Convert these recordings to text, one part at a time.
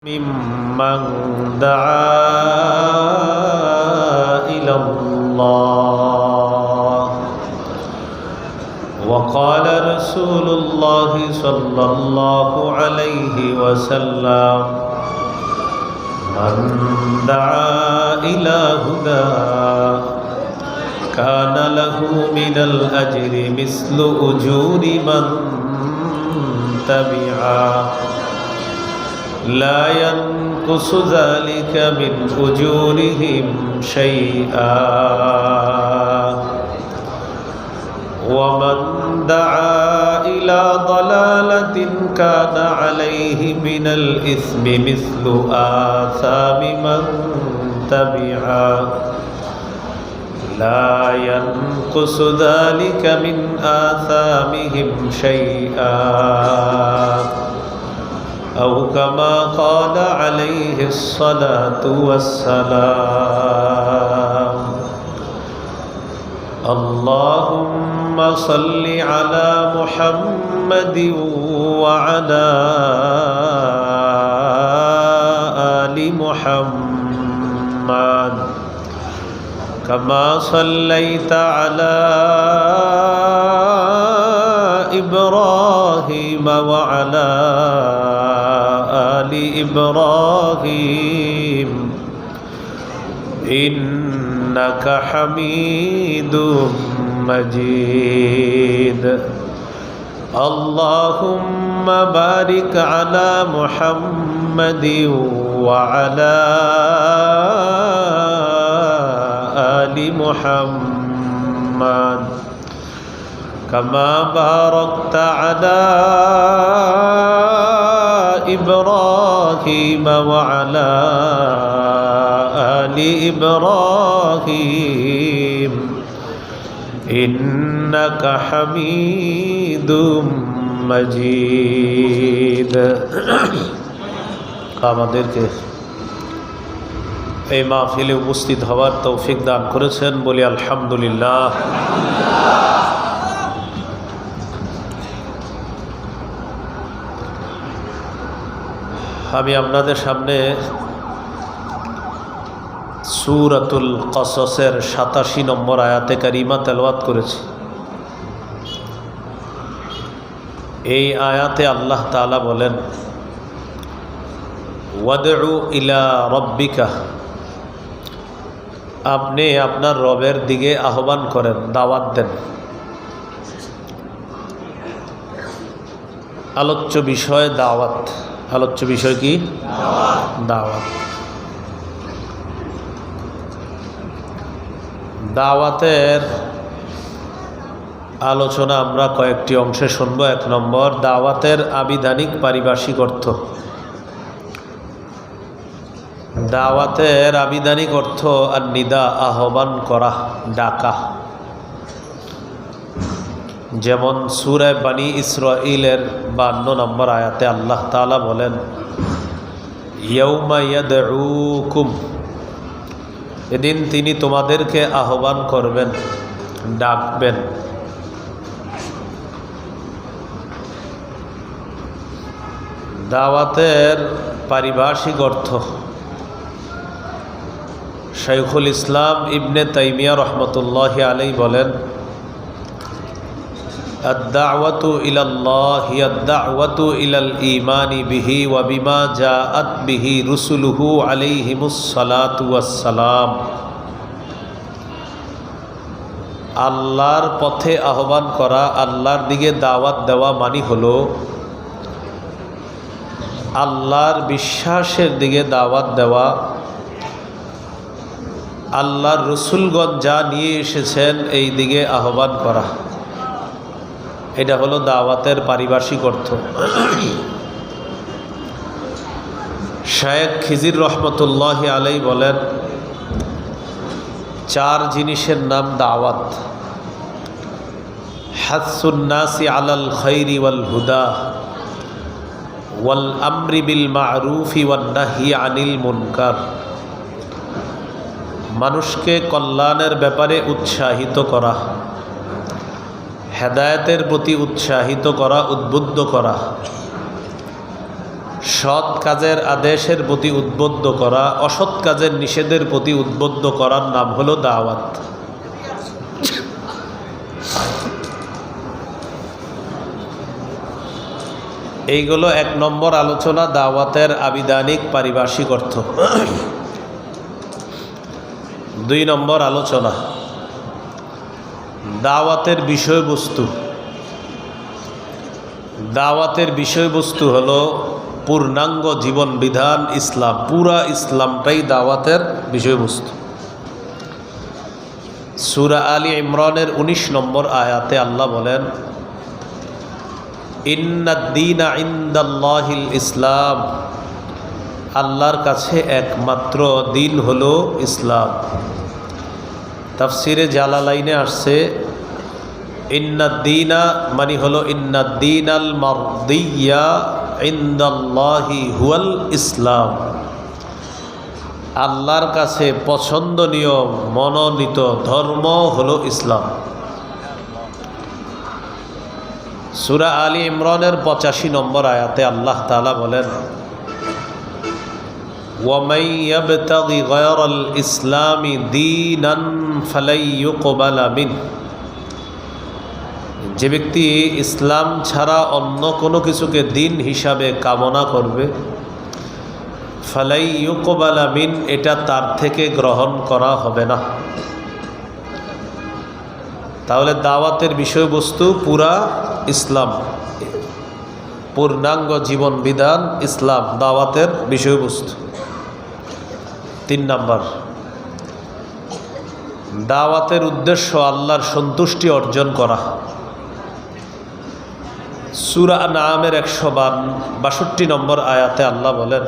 ممن دعا إلى الله وقال رسول الله صلى الله عليه وسلم من دعا إلى هدى كان له من الأجر مثل أجور من تبعه لا ينقص ذلك من أجورهم شيئا ومن دعا إلى ضلالة كان عليه من الإثم مثل آثام من تبعه لا ينقص ذلك من آثامهم شيئا أو كما قال عليه الصلاة والسلام اللهم صل على محمد وعلى آل محمد كما صليت على إبراهيم وعلى آل إبراهيم إنك حميد مجيد اللهم بارك على محمد وعلى آل محمد كما باركت على إبراهيم وعلى آل إبراهيم إنك حميد مجيد আমাদেরকে এই মাহফিলে উপস্থিত হওয়ার তৌফিক দান করেছেন বলি আলহামদুলিল্লাহ। আমি আপনাদের সামনে সূরাতুল কসসের ৮৭ নম্বর আয়াতে কারিমা তেলাওয়াত করেছি। এই আয়াতে আল্লাহ তাআলা বলেন ওয়াদউ ইলা রাব্বিকা, আপনি আপনার রবের দিকে আহ্বান করেন, দাওয়াত দেন। আলোচ্য বিষয় দাওয়াত। আলোচ্য বিষয় কি? দাওয়াত। দাওয়াতের আলোচনা আমরা কয়েকটি অংশে শুনব। ১ নম্বর, দাওয়াতের আবিধানিক পারিভাষিক অর্থ। দাওয়াতের আবিধানিক অর্থ আর নিদা, আহ্বান করা, ডাকা। যেমন সূরা বানী ইসরাঈলের ৫২ নম্বর আয়াতে আল্লাহ তাআলা বলেন ইয়াউমা ইয়াদউকুম, এদিন তিনি তোমাদেরকে আহ্বান করবেন, ডাকবেন। দাওয়াতের পারিভাষিক অর্থ শাইখুল ইসলাম ইবনে তাইমিয়া রহমতুল্লাহি আলাইহি বলেন الدعوة إلى الله هي الدعوة إلى الإيمان به وبما جاءت به رسله عليهم الصلاة والسلام। আল্লাহর পথে আহ্বান করা, আল্লাহর দিকে দাওয়াত দেওয়া মানে হলো আল্লাহর বিশ্বাসের দিকে দাওয়াত দেওয়া, আল্লাহর রসুলগণ যা নিয়ে এসেছেন এই দিকে আহ্বান করা। এটা হলো দাওয়াতের পারিভাষিক অর্থ। শায়েখ খিজির রহমতুল্লাহি আলাইহি বলেন 4 জিনিসের নাম দাওয়াত। হাসসুন নাসি আলাল খাইরি ওয়াল হুদা ওয়াল আমরি বিল মা'রুফি ওয়ান নাহyi আনিল মুনকার, মানুষকে কল্যাণের ব্যাপারে উৎসাহিত করা, হেদায়েতের প্রতি উৎসাহিত করা, উদ্বুদ্ধ করা, সৎ কাজের আদেশের প্রতি উদ্বুদ্ধ করা, অসৎ কাজের নিষেধের প্রতি উদ্বুদ্ধ করার নাম হলো দাওয়াত। এইগুলো 1 নম্বর আলোচনা, দাওয়াতের আবিধানিক পারিভাষিক অর্থ। 2 নম্বর আলোচনা, দাওয়াতের বিষয়বস্তু। দাওয়াতের বিষয়বস্তু হলো পূর্ণাঙ্গ জীবন বিধান ইসলাম। পুরা ইসলামটাই দাওয়াতের বিষয়বস্তু। সূরা আলী ইমরানের 19 নম্বর আয়াতে আল্লাহ বলেন, ইন্নাদ-দীনা ইনদাল্লাহিল ইসলাম, আল্লাহর কাছে একমাত্র দিন হলো ইসলাম। তাফসিরে জালালাইনে আসছে, ইন্নাদ-দীনা মানে হলো ইন্নাদ-দীনাল মারদিয়্যা ইনদাল্লাহি হুয়াল ইসলাম, আল্লাহর কাছে পছন্দনীয় মনোনীত ধর্ম হলো ইসলাম। সূরা আলী ইমরানের 85 নম্বর আয়াতে আল্লাহ তাআলা বলেন, ওয়ামান ইয়াবতাগি গায়রাল ইসলামি দীনান ফালাই ইউকবালা মিনহু, যে ব্যক্তি ইসলাম ছাড়া অন্য কোনো কিছুকে দিন হিসাবে কামনা করবে, ফালাই ইউকবালা মিন, এটা তার থেকে গ্রহণ করা হবে না। তাহলে দাওয়াতের বিষয়বস্তু পুরা ইসলাম, পূর্ণাঙ্গ জীবন বিধান ইসলাম দাওয়াতের বিষয়বস্তু। 3 নম্বর, দাওয়াতের উদ্দেশ্য আল্লাহর সন্তুষ্টি অর্জন করা। সূরা আনআমের 162 নম্বর আয়াতে আল্লাহ বলেন,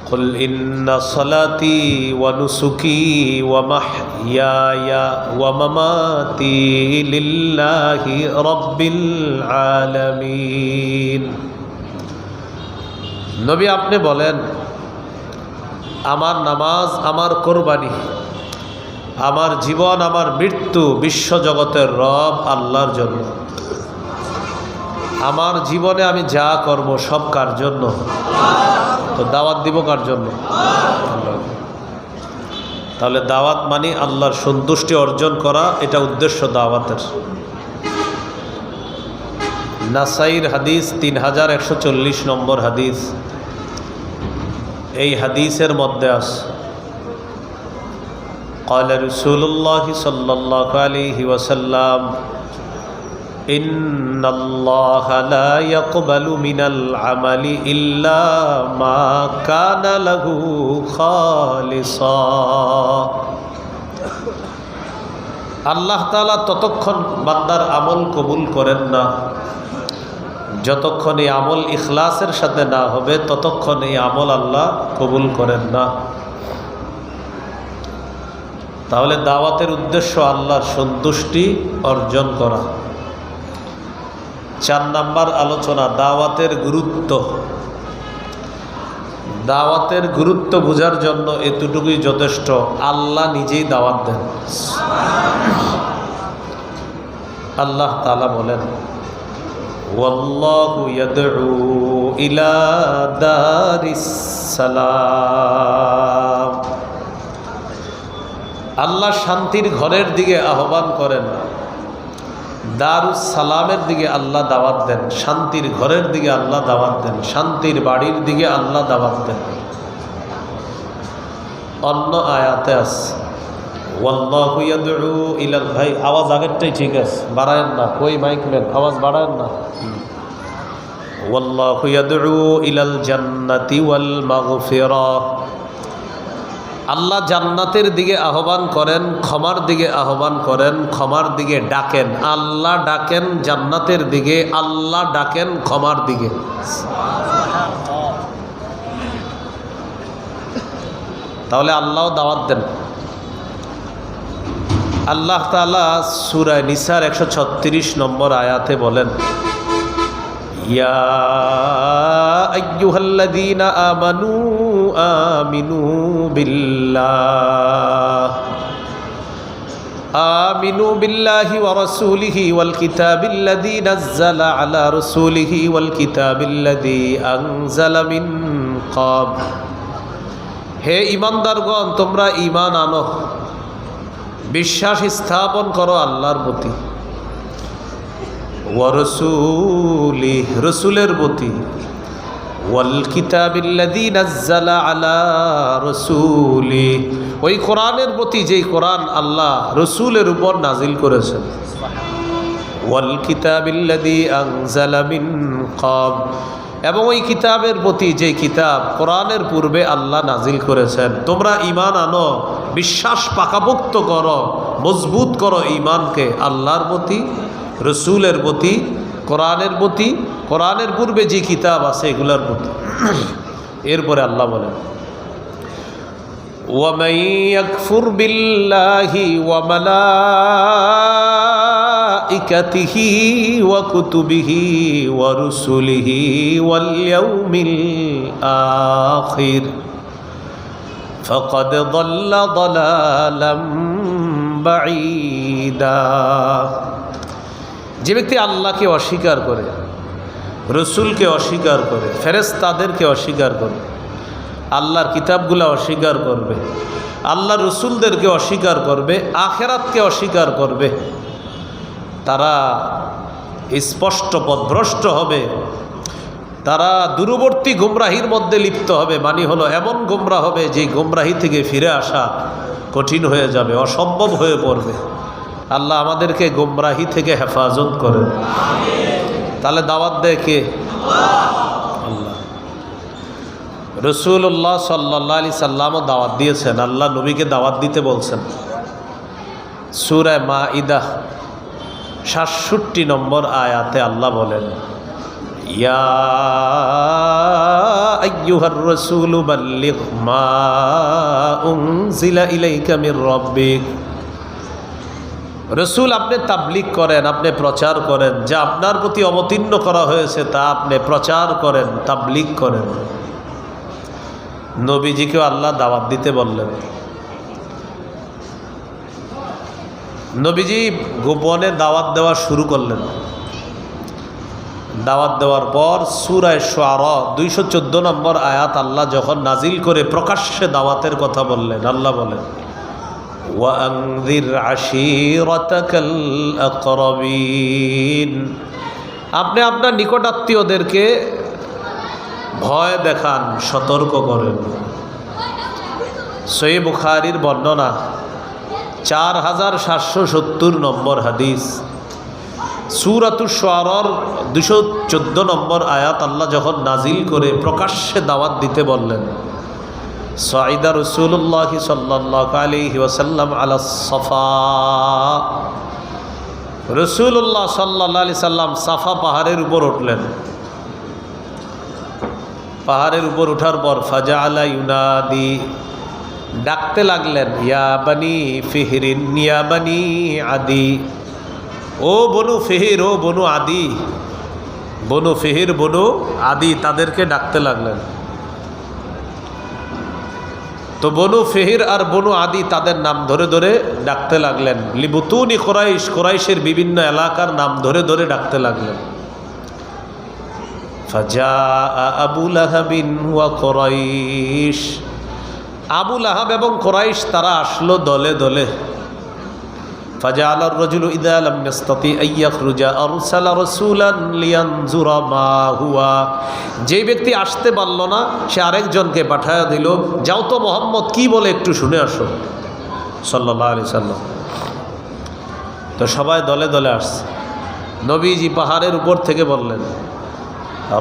কুল ইন্না সলাতি ওয়া নুসুকি ওয়া মাহইয়ায়া ওয়া মামাতি লিল্লাহি রাব্বিল আলামিন। নবী আপনি বলেন, আমার নামাজ, আমার কোরবানি, আমার জীবন, আমার মৃত্যু বিশ্বজগতের রব আল্লাহর জন্য। আমার জীবনে আমি যা করব সব কার জন্য? তো দাওয়াত দিব কার জন্য? তাহলে দাওয়াত মানে আল্লাহর সন্তুষ্টি অর্জন করা, এটা উদ্দেশ্য দাওয়াতের। নাসাইর হাদিস 3140 নম্বর হাদিস। এই হাদিসের মধ্যে আছে, قال رسول الله صلى الله عليه وسلم إن الله لا يقبل من العمل إلا ما كان له خالصا। আল্লাহ তাআলা ততক্ষণ বান্দার আমল কবুল করেন না, যতক্ষণ এই আমল ইখলাসের সাথে না হবে ততক্ষণ এই আমল আল্লাহ কবুল করেন না। তাহলে দাওয়াতের উদ্দেশ্য আল্লাহর সন্তুষ্টি অর্জন করা। 4 নম্বর আলোচনা, দাওয়াতের গুরুত্ব। দাওয়াতের গুরুত্ব বোঝার জন্য এতটুকুই যথেষ্ট, আল্লাহ নিজেই দাওয়াত দেন। আল্লাহ তাআলা বলেন, ওয়াল্লাহু ইয়াদউ ইলা দারিস সালাম, আল্লাহ শান্তির ঘরের দিকে আহ্বান করেন। দারুস সালামের দিকে আল্লাহ দাওয়াত দেন, শান্তির ঘরের দিকে আল্লাহ দাওয়াত দেন, শান্তির বাড়ির দিকে আল্লাহ দাওয়াত দেন। অন্য আয়াতে আছে, ওয়াল্লাহু ইয়াদউ ইলাল, ভাই আওয়াজ আগেরটাই ঠিক আছে, বাড়ায়েন না, কই মাইকম্যান আওয়াজ বাড়ায়েন না। ওয়াল্লাহু ইয়াদউ ইলাল জান্নাতি ওয়াল মাগফিরাহ, আল্লাহ জান্নাতের দিকে আহ্বান করেন, ক্ষমার দিকে আহ্বান করেন, ক্ষমার দিকে ডাকেন। আল্লাহ ডাকেন জান্নাতের দিকে, আল্লাহ ডাকেন ক্ষমার দিকে। তাহলে আল্লাহও দাওয়াত দেন। আল্লাহ তাআলা সূরা নিসার 136 নম্বর আয়াতে বলেন, ইয়া আইয়ুহাল্লাযীনা আমানু আমিনু বিল্লাহ آمنوا بالله ورسوله والكتاب الذي نزل على رسوله والكتاب الذي أنزل من قبل হে ঈমানদারগণ তোমরা ঈমান আনো বিশ্বাস স্থাপন করো আল্লাহর প্রতি ওয়া রাসূলি রাসূলের প্রতি ওয়াল কিতাবিল্লাযী নাযালা আলা রাসূলি ওই কোরআনের প্রতি যেই কোরআন আল্লাহ রাসূলের উপর নাজিল করেছেন ওয়াল কিতাবিল্লাযী আনজালা মিন ক্বাবল এবং ওই কিতাবের প্রতি যেই কিতাব কোরআনের পূর্বে আল্লাহ নাজিল করেছেন তোমরা ঈমান আনো বিশ্বাস পাকাপোক্ত করো মজবুত করো ঈমানকে আল্লাহর প্রতি রাসূলের প্রতি কোরআনের প্রতি কোরআনের পূর্বে যে কিতাব আছে এগুলোর প্রতি এরপরে আল্লাহ বলেন وَمَن يَكْفُرْ بِاللَّهِ وَمَلَائِكَتِهِ وَكُتُبِهِ وَرُسُلِهِ وَالْيَوْمِ الْآخِرِ فَقَدْ ضَلَّ ضَلَالًا بَعِيدًا যে ব্যক্তি আল্লাহকে অস্বীকার করে রসুলকে অস্বীকার করে ফেরেশতাদেরকে অস্বীকার করে আল্লাহর কিতাবগুলো অস্বীকার করবে আল্লাহর রসুলদেরকে অস্বীকার করবে আখিরাতকে অস্বীকার করবে তারা স্পষ্ট পথভ্রষ্ট হবে তারা দূরবর্তী গোমরাহির মধ্যে লিপ্ত হবে মানে হলো এমন গোমরাহ হবে যে গোমরাহি থেকে ফিরে আসা কঠিন হয়ে যাবে অসম্ভব হয়ে পড়বে আল্লাহ আমাদেরকে গোমরাহি থেকে হেফাজত করেন তাহলে দাওয়াত দেয় কে আল্লাহ রাসূলুল্লাহ সাল্লাল্লাহু আলাইহি সাল্লামও দাওয়াত দিয়েছেন আল্লাহ নবীকে দাওয়াত দিতে বলছেন সূরা মাঈদা ৬৭ নম্বর আয়াতে আল্লাহ বলেন ইয়া আইয়ুহার রাসূলু বাল্লিগ মা উনজিলা ইলাইকা মির রাব্বিক রসুল আপনি তাবলীগ করেন আপনি প্রচার করেন যা আপনার প্রতি অবতীর্ণ করা হয়েছে তা আপনি প্রচার করেন তাবলীগ করেন নবীজিকেও আল্লাহ দাওয়াত দিতে বললেন নবীজি গোপনে দাওয়াত দেওয়া শুরু করলেন দাওয়াত দেওয়ার পর সূরা শুআরা ২১৪ নম্বর আয়াত আল্লাহ যখন নাজিল করে প্রকাশ্যে দাওয়াতের কথা বললেন আল্লাহ বলেন وأنذر عشيرتك الأقربين আপনি আপনার নিকটাত্মীয়দেরকে ভয় দেখান সতর্ক করেন সহিহ বুখারীর বর্ণনা ৪৭৭০ নম্বর হাদিস সূরাতুশ শুআরার ২১৪ নম্বর আয়াত আল্লাহ যখন নাজিল করে প্রকাশ্যে দাওয়াত দিতে বললেন সাইদা রাসূলুল্লাহ সাল্লাল্লাহু আলাইহি ওয়াসাল্লাম আলা সাফা রাসূলুল্লাহ সাল্লাল্লাহু আলাইহি সাল্লাম সাফা পাহাড়ের উপর উঠলেন পাহাড়ের উপর ওঠার পর ফাজাআলা ইউনাদি ডাকতে লাগলেন ইয়া বানি ফিহরিন ইয়া বানি আদি ও বনু ফিহর ও বনু আদি বনু ফিহর বনু আদি তাদেরকে ডাকতে লাগলেন তো বনু ফিহর আর বনু আদি তাদের নাম ধরে ধরে ডাকতে লাগলেন লিবুতুনি কুরাইশ কুরাইশের বিভিন্ন এলাকার নাম ধরে ধরে ডাকতে লাগলেন ফাজা আবু লাহাবিন ওয়া কুরাইশ আবু লাহাব এবং কুরাইশ তারা আসলো দলে দলে ফাজাআলার রাজুলু ইযা লাম ইয়াস্তাতি আন ইয়াখরুজা আরসালা রাসূলান লিয়ানজুরা মা হুয়া যে ব্যক্তি আসতে পারল না সে আরেকজনকে পাঠায়া দিল যাও তো মোহাম্মদ কি বলে একটু শুনে আসো সাল্লাল্লাহু আলাইহি সাল্লাম তো সবাই দলে দলে আসছে নবীজি পাহাড়ের উপর থেকে বললেন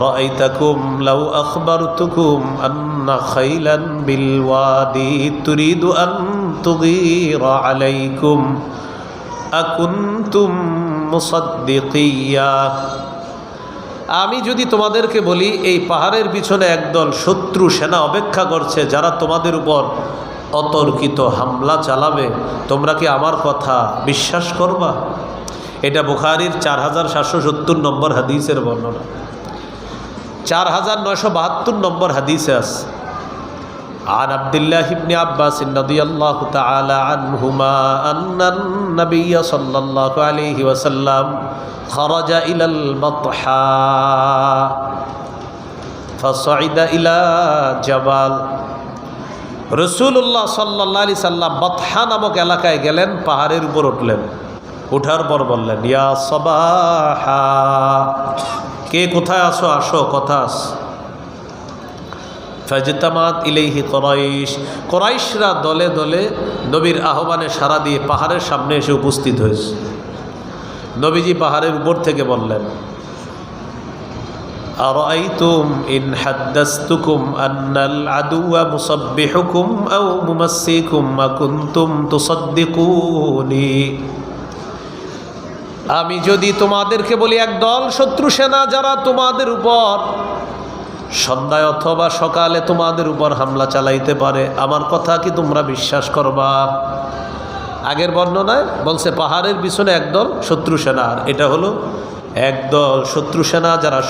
রাআইতাকুম লাউ আখবারতুকুম আন্না খাইলান বিল ওয়াদি তুরিদু আন তুগীরা আলাইকুম আকুনতুম মুসাদ্দিকিয়া আমি যদি তোমাদেরকে বলি এই পাহাড়ের পিছনে একদল শত্রু সেনা অপেক্ষা করছে যারা তোমাদের উপর অতর্কিত হামলা চালাবে তোমরা কি আমার কথা বিশ্বাস করবা এটা বুখারীর ৪৭৭০ নম্বর হাদিসের বর্ণনা ৪৯৭২ নম্বর হাদিসে আছে عن عبد الله بن عباس رضي الله تعالى عنهما أن النبي صلى الله عليه وسلم خرج إلى البطحاء فصعد إلى جبل রাসূলুল্লাহ সাল্লাল্লাহু আলাইহি সাল্লাম বতহা নামক এলাকায় গেলেন, পাহাড়ের উপর উঠলেন। ওঠার পর বললেন, ইয়া সাবাহা, কে কোথায় আসো, আসো, কথা আস। ফাজতামাত ইলাইহি কুরাইশ, কুরাইশরা দলে দলে নবীর আহ্বানে সাড়া দিয়ে পাহাড়ের সামনে এসে উপস্থিত হয়েছে। নবীজি পাহাড়ের উপর থেকে বললেন, আরাআইতুম ইন হাদ্দাসতুকুম আন্নাল আদুওয়া মুসাব্বিহুকুম আও মুমাসসিকুম মা কুনতুম তুসাদ্দিকুনি। আমি যদি তোমাদেরকে বলি একদল শত্রু সেনা যারা তোমাদের উপর সন্ধ্যায় অথবা সকালে তোমাদের উপর হামলা চালাইতে পারে, আমার কথা কি তোমরা বিশ্বাস করবা? আগের বর্ণনায় বলছে পাহাড়ের পিছনে একদল শত্রু সেনা, আর এটা হলো একদল শত্রু সেনা যারা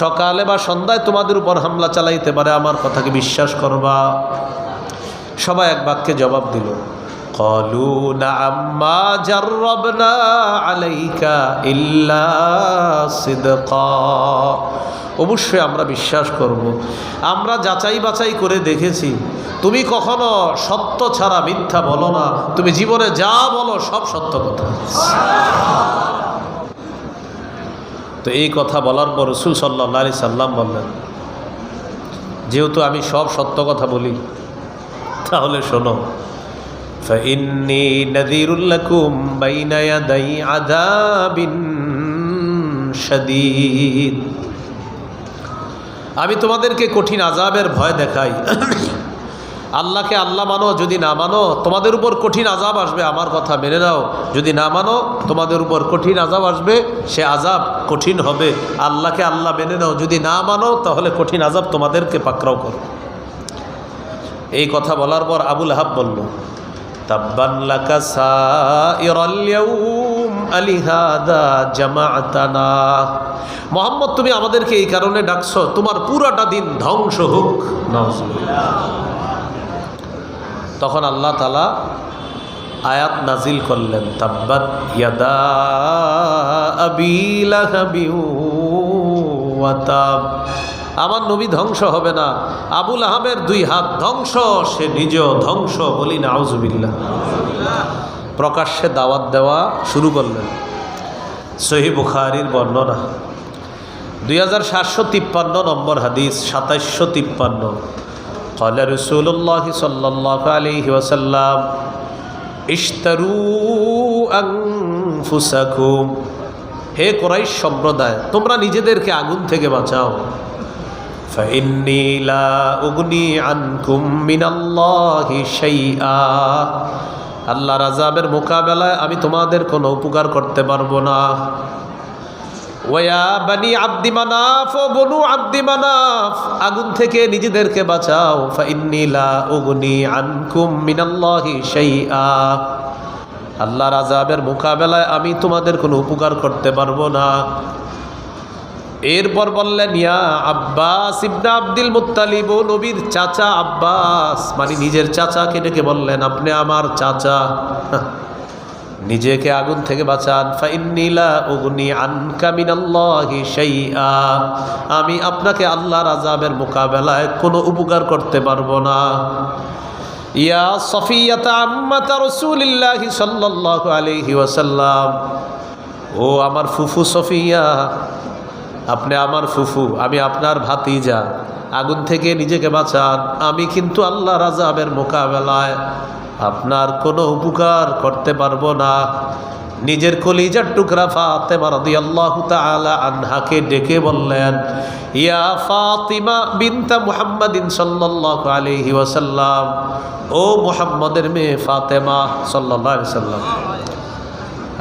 সকালে বা সন্ধ্যায় তোমাদের উপর হামলা চালাইতে পারে, আমার কথা কি বিশ্বাস করবা? সবাই এক বাক্যে জবাব দিল, ক্বালু না'আম মা জাররাবনা আলাইকা ইল্লা সিদকা। অবশ্যই আমরা বিশ্বাস করব, আমরা যাচাই বাছাই করে দেখেছি, তুমি কখনো সত্য ছাড়া মিথ্যা বলো না, তুমি জীবনে যা বলো সব সত্য কথা। তো এই কথা বলার পর রাসূল সাল্লাল্লাহু আলাইহি সাল্লাম বললেন, যেহেতু আমি সব সত্য কথা বলি, তাহলে শোনো, ফাইন্নী নাযীরুল লাকুম বাইনা ইয়াদাই আযাবিন শাদীদ। আমি তোমাদেরকে কঠিন আযাবের ভয় দেখাই। আল্লাহকে আল্লাহ মানো, যদি না মানো তোমাদের উপর কঠিন আযাব আসবে, আমার কথা মেনে নাও। যদি না মানো তোমাদের উপর কঠিন আযাব আসবে, সে আযাব কঠিন হবে। আল্লাহকে আল্লাহ মেনে নাও, যদি না মানো তাহলে কঠিন আযাব তোমাদেরকে পাকড়াও করো। এই কথা বলার পর আবু লাহাব বলল, তাব্বান লাকা সাইরাল ইয়াউম আলিহাদা জামাআতানা। মুহাম্মদ, তুমি আমাদেরকে এই কারণে ডাকছো, তোমার পুরাটা দিন ধ্বংস হোক। নাউজুবিল্লাহ। তখন আল্লাহ তাআলা আয়াত নাজিল করলেন, তাব্বাত ইয়াদা আবি লাহাবি ওয়া তাব। আমার নবী ধ্বংস হবে না, আবু লাহাবের দুই হাত ধ্বংস, সে নিজেও ধ্বংস। বলি নাউজুবিল্লাহ। প্রকাশ্যে দাওয়াত দেওয়া শুরু করলেন। সহিহ বুখারীর বর্ণনা 2753 নম্বর হাদিস, 2753। قال رسول الله صلى الله عليه وسلم اشتروا أنفسكم। হে কুরাইশ সম্প্রদায়, তোমরা নিজেদেরকে আগুন থেকে বাঁচাও। فإني لا أغني عنكم من الله شيئا। আল্লাহর আযাবের মোকাবেলায় আমি তোমাদের কোনো উপকার করতে পারবো না। ওয়া বানি আব্দি মানাফ, ও বনু আব্দি মানাফ, আগুন থেকে নিজেদেরকে বাঁচাও। ফাইন্নী লা উগনি আনকুম মিনাল্লাহি শাইআ। আল্লাহর আযাবের মোকাবেলায় আমি তোমাদের কোনো উপকার করতে পারবো না। এরপর বললেন, ইয়া আব্বাস ইবনে আব্দুল মুত্তালিব, ও নবীর চাচা আব্বাস, মানে নিজের চাচাকে ডেকে বললেন, আপনি আমার চাচা, নিজেকে আগুন থেকে বাঁচান। ফাইন্নী লা উগনি আনকা মিনাল্লাহি শাইআ। আমি আপনাকে আল্লাহর আযাবের মোকাবেলায় কোনো উপকার করতে পারবো না। ইয়া সফিয়াতা আম্মাতা রাসূলিল্লাহি সাল্লাল্লাহু আলাইহি ওয়াসাল্লাম, ও আমার ফুফু সফিয়া, আপনি আমার ফুফু, আমি আপনার ভাতিজা, আগুন থেকে নিজেকে বাঁচান। আমি কিন্তু আল্লাহর আযাবের মোকাবেলায় আপনার কোনো উপকার করতে পারবো না। নিজের কলিজার টুকরা ফাতেমা রাদিয়াল্লাহু তাআলা আনহাকে ডেকে বললেন, ইয়া ফাতিমা বিনতা মুহাম্মাদিন সাল্লাল্লাহু আলাইহি ওয়াসাল্লাম, ও মুহাম্মদের মেয়ে ফাতেমা সাল্লাল্লাহু আলাইহি ওয়াসাল্লাম,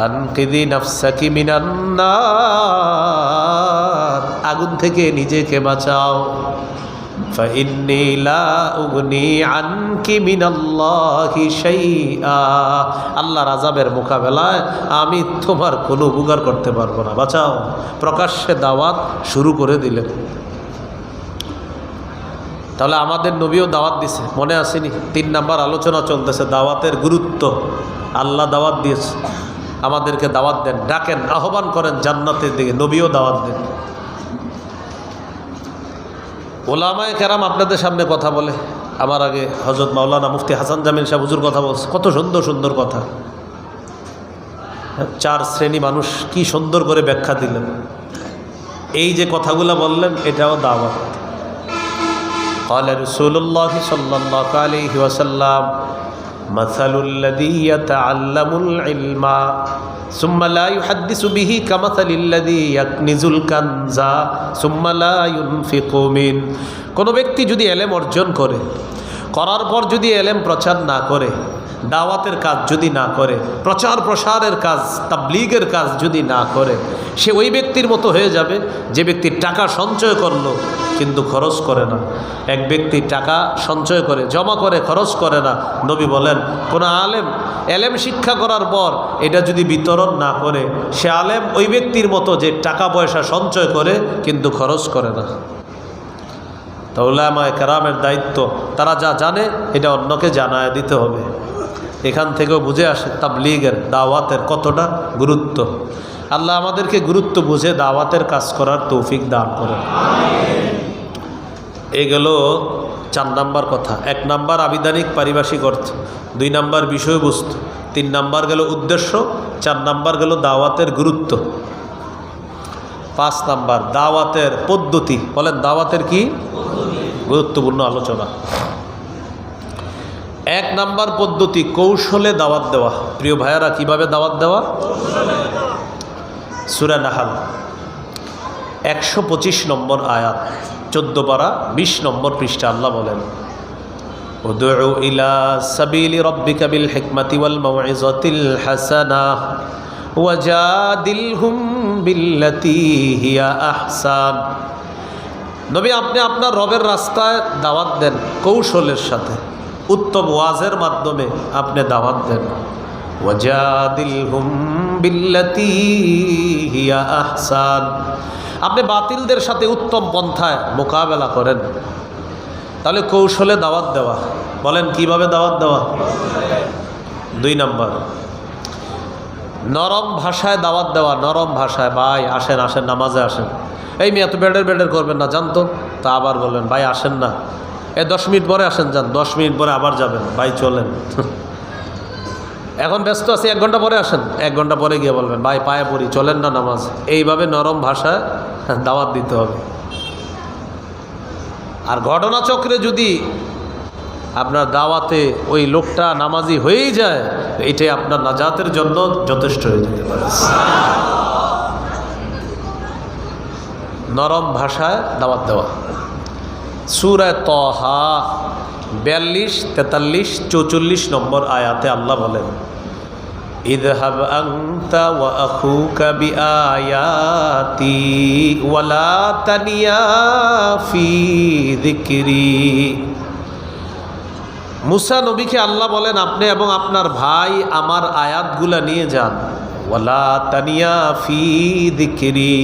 আনকিদি নাফসাকি মিনান নার, আগুন থেকে নিজেকে বাঁচাও। ফাইন্নী লা উগনি আনকি মিনাল্লাহি শাইআ। আল্লাহর আযাবের মোকাবেলায় আমি তোমার কোনো উপকার করতে পারবো না, বাঁচাও। প্রকাশ্যে দাওয়াত শুরু করে দিলেন। তাহলে আমাদের নবীও দাওয়াত দিছে, মনে আসেনি? 3 নাম্বার আলোচনা চলতেছে, দাওয়াতের গুরুত্ব। আল্লাহ দাওয়াত দিয়েছে, আমাদেরকে দাওয়াত দেন, ডাকেন, আহ্বান করেন জান্নাতের দিকে। নবীও দাওয়াত দেন। ওলামায়ে কেরাম আপনাদের সামনে কথা বলে, আমার আগে হযরত মাওলানা মুফতি হাসান জামিল সাহেব হুজুর কথা বলছে, কত সুন্দর সুন্দর কথা। 4 শ্রেণী মানুষ কি সুন্দর করে ব্যাখ্যা দিলেন। এই যে কথাগুলো বললেন এটাও দাওয়াত। قال رسول الله صلى الله عليه وسلم مثل الذي يتعلم العلم ثم لا يحدث به كمثل الذي يكنز الكنز ثم لا ينفق منه। কোনো ব্যক্তি যদি ইলম অর্জন করে, করার পর যদি ইলম প্রচার না করে, দাওয়াতের কাজ যদি না করে, প্রচার প্রসারের কাজ, তাবলীগের কাজ যদি না করে, সে ওই ব্যক্তির মতো হয়ে যাবে যে ব্যক্তি টাকা সঞ্চয় করলো কিন্তু খরচ করে না। এক ব্যক্তি টাকা সঞ্চয় করে, জমা করে, খরচ করে না। নবী বলেন কোন আলেম এলেম শিক্ষা করার পর এটা যদি বিতরণ না করে, সে আলেম ওই ব্যক্তির মতো যে টাকা পয়সা সঞ্চয় করে কিন্তু খরচ করে না। তো উলামায়ে কেরামের দায়িত্ব, তারা যা জানে এটা অন্যকে জানায় দিতে হবে। এখান থেকেও বুঝে আসে তাবলীগের, দাওয়াতের কতটা গুরুত্ব। আল্লাহ আমাদেরকে গুরুত্ব বুঝে দাওয়াতের কাজ করার তৌফিক দান করেন। এগুলো 4 নাম্বার কথা। 1 নাম্বার আবিধানিক পারিভাষিক অর্থ, 2 নাম্বার বিষয়বস্তু, 3 নাম্বার গেল উদ্দেশ্য, 4 নাম্বার গেল দাওয়াতের গুরুত্ব, 5 নাম্বার দাওয়াতের পদ্ধতি। বলেন দাওয়াতের কি গুরুত্বপূর্ণ আলোচনা। 1 নাম্বার পদ্ধতি কৌশলে দাওয়াত দেওয়া। প্রিয় ভাইয়ারা, কিভাবে দাওয়াত দেওয়া? সূরা নাহল 125 নম্বর আয়াত, 14 পারা 20 নম্বর পৃষ্ঠা। আল্লাহ বলেন উদউ ইলা সাবিলি রাব্বিকা বিল হিকমাতি ওয়াল মাউইযাতিল হাসানাহ ওয়াজাদিলহুম বিল্লাতী হিয়া আহসান। নবী, আপনি আপনার রবের রাস্তায় দাওয়াত দেন কৌশলের সাথে, উত্তম ওয়াজের মাধ্যমে আপনি দাওয়াত দেন। ওয়াজাদিলহুম বিল্লাতী হিয়া আহসান, আপনি বাতিলদের সাথে উত্তম পন্থায় মোকাবেলা করেন। তাহলে কৌশলে দাওয়াত দেওয়া। বলেন কিভাবে দাওয়াত দেওয়া? 2 নাম্বার নরম ভাষায় দাওয়াত দেওয়া। নরম ভাষায়, ভাই আসেন আসেন নামাজে আসেন। এই মেয়ে এত বেডের করবেন না, জানতো তা আবার বলবেন ভাই আসেন না। 10 মিনিট পরে আসেন, যান 10 মিনিট পরে আবার যাবেন, ভাই চলেন। এখন ব্যস্ত আছি, 1 ঘন্টা পরে আসেন, 1 ঘন্টা পরে গিয়ে বলবেন ভাই পায়ে পড়ি, চলেন না নামাজ। এইভাবে নরম ভাষায় দাওয়াত দিতে হবে। আর ঘটনাচক্রে যদি আপনার দাওয়াতে ওই লোকটা নামাজি হয়েই যায়, এটাই আপনার নাজাতের জন্য যথেষ্ট হয়ে যেতে পারে। নরম ভাষায় দাওয়াত দেওয়া। সূরা তাহা 42, 43, 44 নম্বর আয়াতে আল্লাহ বলেন ইযহাব আনতা ওয়া আখুকা বিআয়াতি ওয়ালা তানিয়া ফি যিকরি। মুসা নবীকে আল্লাহ বলেন আপনি এবং আপনার ভাই আমার আয়াতগুলা নিয়ে যান। ওয়ালা তানিয়া ফি যিকরি,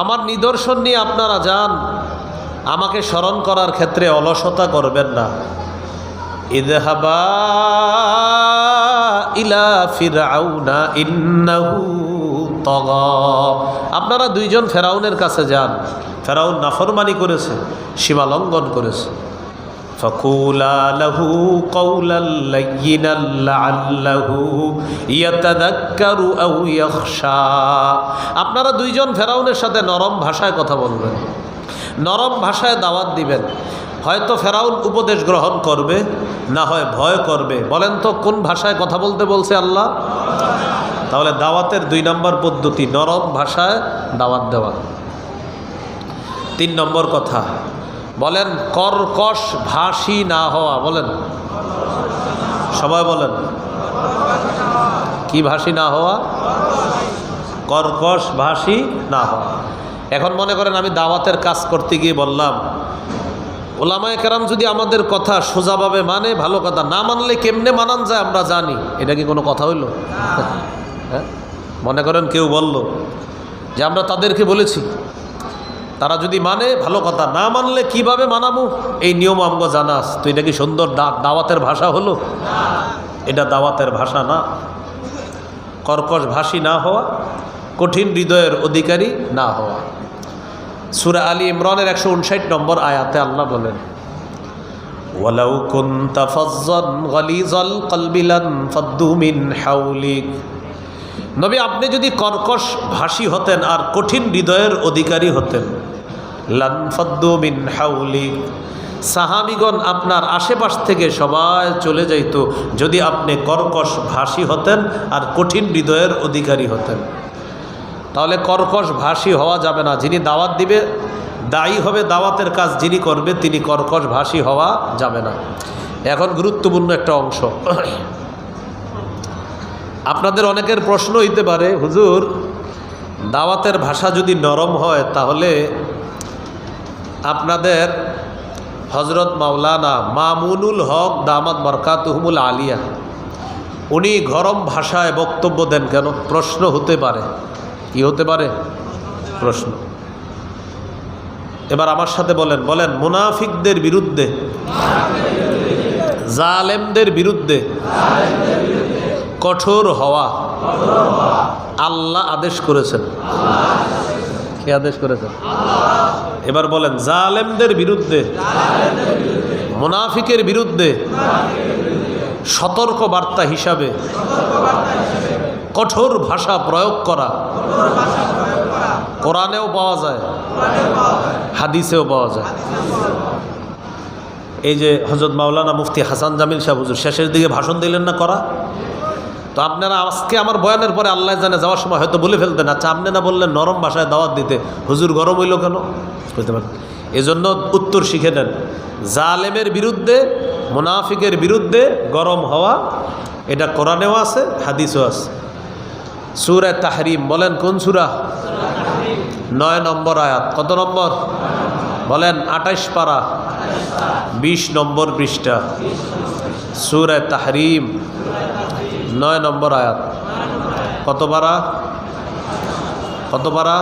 আমার নিদর্শন নিয়ে আপনারা যান, আমাকে স্মরণ করার ক্ষেত্রে অলসতা করবেন না। ইযহাবা ইলা ফিরআউনা ইন্নাহু তাগা, আপনারা 2 জন ফেরাউনের কাছে যান। ফেরাউন নাফরমানি করেছে, সীমা লঙ্ঘন করেছে। ফাকুলা লাহু কাওলাল লায়্যিনাল লাআল্লাহু ইয়াতাযাক্কারু আও ইয়াখশা, আপনারা 2 জন ফেরাউনের সাথে নরম ভাষায় কথা বলবেন, নরম ভাষায় দাওয়াত দিবেন। হয়তো ফেরাউন উপদেশ গ্রহণ করবে, না হয় ভয় করবে। বলেন তো কোন ভাষায় কথা বলতে বলছে আল্লাহ? তাহলে দাওয়াতের 2 নম্বর পদ্ধতি নরম ভাষায় দাওয়াত দেওয়া। 3 নম্বর কথা বলেন কর্কশ ভাষী না হওয়া। বলেন সবাই বলেন কি ভাষী না হওয়া? কর্কশ ভাষী না হওয়া। এখন মনে করেন আমি দাওয়াতের কাজ করতে গিয়ে বললাম, ওলামায়ে কেরাম যদি আমাদের কথা সোজাভাবে মানে ভালো কথা, না মানলে কেমনে মানান যায় আমরা জানি। এটা কি কোনো কথা হইল? হ্যাঁ, মনে করেন কেউ বলল যে আমরা তাদেরকে বলেছি তারা যদি মানে ভালো কথা, না মানলে কিভাবে মানাবো এই নিয়ম আমগো জানাস। তো এটা কি সুন্দর দাওয়াতের ভাষা হলো? এটা দাওয়াতের ভাষা না। কর্কশ ভাষী না হওয়া, কঠিন হৃদয়ের অধিকারী না হওয়া। সূরা আলী ইমরানের 159 নম্বর আয়াতে আল্লাহ বলেন, ওয়ালাউ কুনতা ফাজ্জান গালিজাল কলবি লানফাদ্দু মিন হাওলিক। নবী, আপনি যদি কর্কশ ভাষী হতেন আর কঠিন হৃদয়ের অধিকারী হতেন, লানফাদ্দু মিন হাওলিক, সাহাবীগণ আপনার আশেপাশ থেকে সবাই চলে যাইত যদি আপনি কর্কশ ভাষী হতেন আর কঠিন হৃদয়ের অধিকারী হতেন। তাহলে কর্কশ ভাষী হওয়া যাবে না। যিনি দাওয়াত দিবে, দায়ী হবে দাওয়াতের কাজ যিনি করবে, তিনি কর্কশ ভাষী হওয়া যাবে না। এখন গুরুত্বপূর্ণ একটা অংশ। আপনাদের অনেকের প্রশ্ন হইতে পারে, হুজুর দাওয়াতের ভাষা যদি নরম হয় তাহলে আপনাদের হজরত মাওলানা মামুনুল হক দামাত বরকাতুহুমুল আলিয়া উনি গরম ভাষায় বক্তব্য দেন কেন? প্রশ্ন হতে পারে। কি হতে পারে? প্রশ্ন। এবার আমার সাথে বলেন, বলেন মুনাফিকদের বিরুদ্ধে, জালেমদের বিরুদ্ধে কঠোর হওয়া আল্লাহ আদেশ করেছেন। কে আদেশ করেছেন? এবার বলেন জালেমদের বিরুদ্ধে, মুনাফিকের বিরুদ্ধে সতর্ক বার্তা হিসাবে কঠোর ভাষা প্রয়োগ করা কোরআনেও পাওয়া যায়, হাদিসেও পাওয়া যায়। এই যে হযরত মাওলানা মুফতি হাসান জামিল সাহেব হুজুর শেষের দিকে ভাষণ দিলেন না করা, তো আপনারা আজকে আমার বয়ানের পরে আল্লাহ জানে যাওয়ার সময় হয়তো বলে ফেলতেন, আচ্ছা আপনি না বললেন নরম ভাষায় দাওয়াত দিতে, হুজুর গরম হইল কেন? বুঝতে পারেন? এজন্য উত্তর শিখে নেন। জালেমের বিরুদ্ধে, মুনাফিকের বিরুদ্ধে গরম হওয়া, এটা কোরআনেও আছে, হাদিসও আছে। সূরা তাহরিম বলেন কোন সূরা? 9 নম্বর আয়াত। কত নম্বর বলেন? 28 পারা 20 নম্বর পৃষ্ঠা। সূরা তাহরিম 9 নম্বর আয়াত। কত পারা? কত পারা?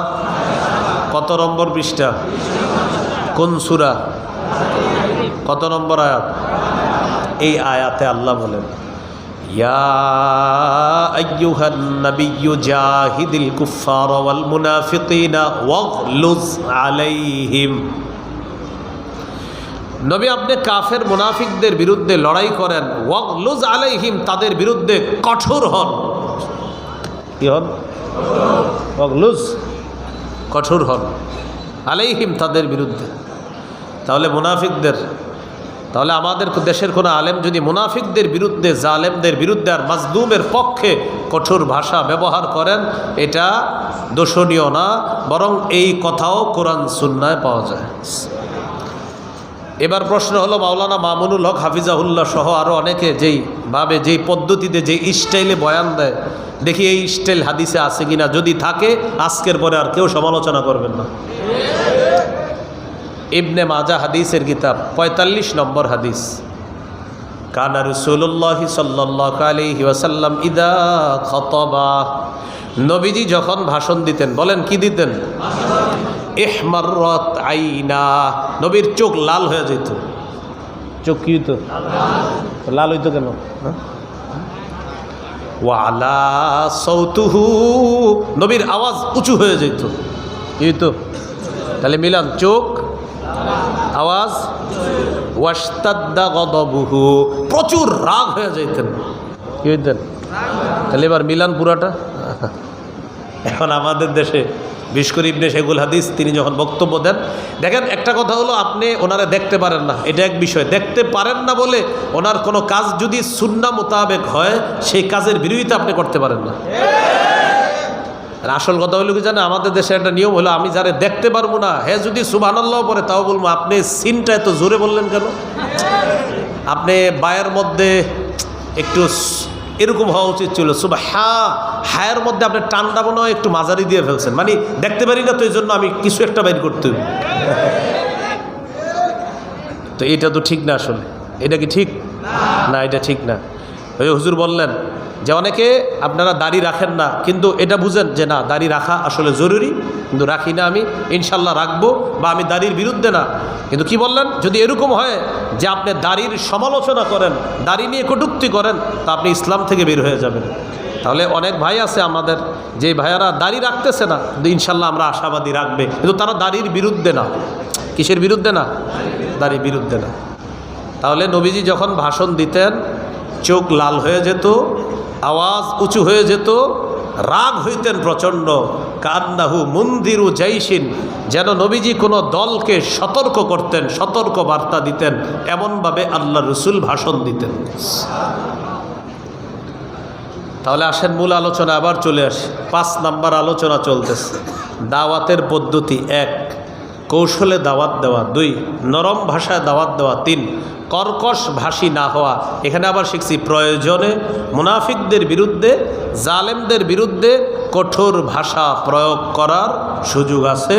কত নম্বর পৃষ্ঠা? কোন সূরা? কত নম্বর আয়াত? এই আয়াতে আল্লাহ বলেন, ইয়া আইয়ুহান নাবিয়্যু জাহিদিল কুফফার ওয়াল মুনাফিকিনা ওয়াগলুজ আলাইহিম। নবী, আপনি কাফের মুনাফিকদের বিরুদ্ধে লড়াই করেন। ওয়াগলুজ আলাইহিম, তাদের বিরুদ্ধে কঠোর হন। কি হন? ওয়াগলুজ, কঠোর হন। আলাইহিম, তাদের বিরুদ্ধে। তাহলে মুনাফিকদের, তাহলে আমাদের দেশের কোনো আলেম যদি মুনাফিকদের বিরুদ্ধে, জালেমদের বিরুদ্ধে আর মাজলুমের পক্ষে কঠোর ভাষা ব্যবহার করেন, এটা দোষণীয় না, বরং এই কথাও কোরআন সুন্নায় পাওয়া যায়। এবার প্রশ্ন হলো, মাওলানা মামুনুল হক হাফিজাহুল্লাহ সহ আরও অনেকে যেই ভাবে, যেই পদ্ধতিতে, যেই স্টাইলে বয়ান দেয়, দেখি এই স্টাইল হাদিসে আছে কিনা। যদি থাকে আজকের পরে আর কেউ সমালোচনা করবেন না। ইবনে মাজা হাদিসের কিতাব 45 নম্বর হাদিস, কানা রাসূলুল্লাহ সাল্লাল্লাহু আলাইহি ওয়াসাল্লাম ইদা খাতাবা, নবীজি যখন ভাষণ দিতেন, বলেন কি দিতেন? ইহমাররাত আইনা, নবীর চোখ লাল হয়ে যেত। চোখ কি হইতো? লাল হইতো কেন? ওয়া আলা সাউতুহু, নবীর আওয়াজ উঁচু হয়ে যেত। কি হইতো? তাহলে মিলান, চোখ, আওয়াজ। ওয়াশতাদ্দা গদবুহু, প্রচুর রাগ হয়ে যাইতেন। কি হইতেন? তাহলে এবার মিলান পুরাটা। এখন আমাদের দেশে বিশেষ করে ইবনে শেখুল হাদিস তিনি যখন বক্তব্য দেন, দেখেন একটা কথা হলো আপনি ওনারা দেখতে পারেন না, এটা এক বিষয়। দেখতে পারেন না বলে ওনার কোনো কাজ যদি সুন্নাহ মোতাবেক হয়, সেই কাজের বিরোধিতা আপনি করতে পারেন না। আর আসল কথা হলো কি জানে, আমাদের দেশে একটা নিয়ম হলো, আমি যারে দেখতে পারবো না, হ্যাঁ যদি সুবহানাল্লাহ পরে তাও বলবো আপনি সিনটা এত জোরে বললেন কেন? আপনি বায়ের মধ্যে একটু এরকম হওয়া উচিত ছিল, হায়ের মধ্যে আপনি টানটা মনে হয় একটু মাঝারি দিয়ে ফেলছেন, মানে দেখতে পারি না তো এই জন্য আমি কিছু একটা বাইর করতে হবে। তো এটা তো ঠিক না। আসলে এটা কি ঠিক না? এটা ঠিক না। ওই হুজুর বললেন যে অনেকে আপনারা দাড়ি রাখেন না, কিন্তু এটা বুঝেন যে না, দাড়ি রাখা আসলে জরুরি, কিন্তু রাখি না, আমি ইনশাল্লাহ রাখবো, বা আমি দাড়ির বিরুদ্ধে না। কিন্তু কি বললেন, যদি এরকম হয় যে আপনি দাড়ির সমালোচনা করেন, দাড়ি নিয়ে কটূক্তি করেন, তা আপনি ইসলাম থেকে বের হয়ে যাবেন। তাহলে অনেক ভাই আছে আমাদের, যে ভাইয়ারা দাড়ি রাখতেছে না, কিন্তু ইনশাল্লাহ আমরা আশাবাদী রাখবে, কিন্তু তারা দাড়ির বিরুদ্ধে না। কিসের বিরুদ্ধে না? দাড়ির বিরুদ্ধে না। তাহলে নবীজি যখন ভাষণ দিতেন, চোখ লাল হয়ে যেত, আওয়াজ উঁচু হয়ে যেত, রাগ হইতেন প্রচণ্ড। কান্নাহু মুন্দিরু জাইশিন, যেন নবীজি কোনো দলকে সতর্ক করতেন, সতর্ক বার্তা দিতেন, এমনভাবে আল্লাহ রসুল ভাষণ দিতেন। তাহলে আসেন মূল আলোচনা আবার চলে আসে। 5 নাম্বার আলোচনা চলতেছে। দাওয়াতের পদ্ধতি 1, কৌশলে দাওয়াত দেওয়া। 2, নরম ভাষায় দাওয়াত দেওয়া। 3, কর্কশ ভাষী না হওয়া। এখানে আবার শিখছি প্রয়োজনে মুনাফিকদের বিরুদ্ধে, জালেমদের বিরুদ্ধে কঠোর ভাষা প্রয়োগ করার সুযোগ আছে,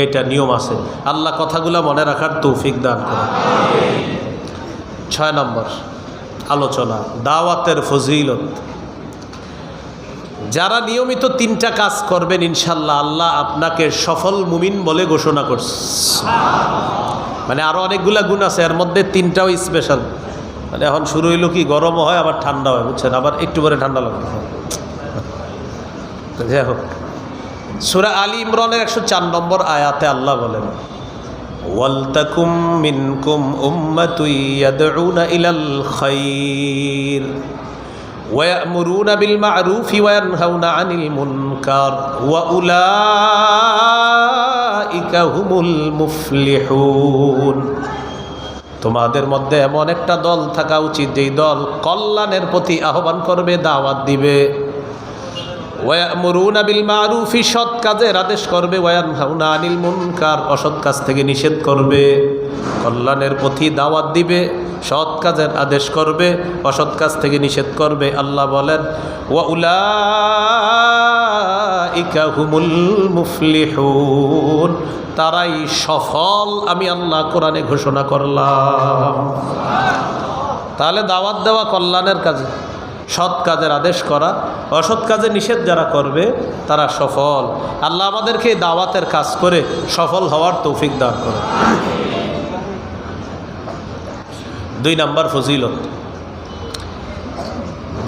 এটা নিয়ম আছে। আল্লাহ কথাগুলো মনে রাখার তৌফিক দান করুন। 6 নম্বর আলোচনা, দাওয়াতের ফজিলত। যারা নিয়মিত 3টা কাজ করবেন, ইনশাল্লাহ আল্লাহ আপনাকে সফল মুমিন বলে ঘোষণা করছে। মানে আরও অনেকগুলা গুণ আছে, এর মধ্যে 3টাও স্পেশাল। মানে এখন শুরু হইল কি, গরমও হয় আবার ঠান্ডা হয়, বুঝছেন, আবার একটু পরে ঠান্ডা লাগবে। যাই হোক, সূরা আলী ইমরানের 104 নম্বর আয়াতে আল্লাহ বলেন, ওয়ালতাকুম মিনকুম উম্মাতুন ইয়াদউনা ইলাল খায়র ওয়ায়ামুরুনা বিল মা'রুফি ওয়া ইয়ানহাউনা আনিল মুনকার ওয়া উলাইকা হুমুল মুফলিহুন। তোমাদের মধ্যে এমন একটা দল থাকা উচিত, যেই দল কল্যাণের প্রতি আহ্বান করবে, দাওয়াত দিবে। ওয়ায়ামুরুনা বিল মা'রুফি, সৎ কাজের আদেশ করবে। ওয়ায়ানহাউনা আনিল মুনকার, অসৎ কাজ থেকে নিষেধ করবে। কল্যাণের প্রতি দাওয়াত দিবে, সৎ কাজের আদেশ করবে, অসৎ কাজ থেকে নিষেধ করবে। আল্লাহ বলেন, ওয়া উলাইকা হুমুল মুফলিহুন, তারাই সফল, আমি আল্লাহ কোরআনে ঘোষণা করলাম। তাহলে দাওয়াত দেওয়া কল্যাণের কাজে, সৎ কাজের আদেশ করা, অসৎ কাজে নিষেধ যারা করবে তারা সফল। আল্লাহ আমাদেরকে দাওয়াতের কাজ করে সফল হওয়ার তৌফিক দান করে। 2 নাম্বার ফজিলত,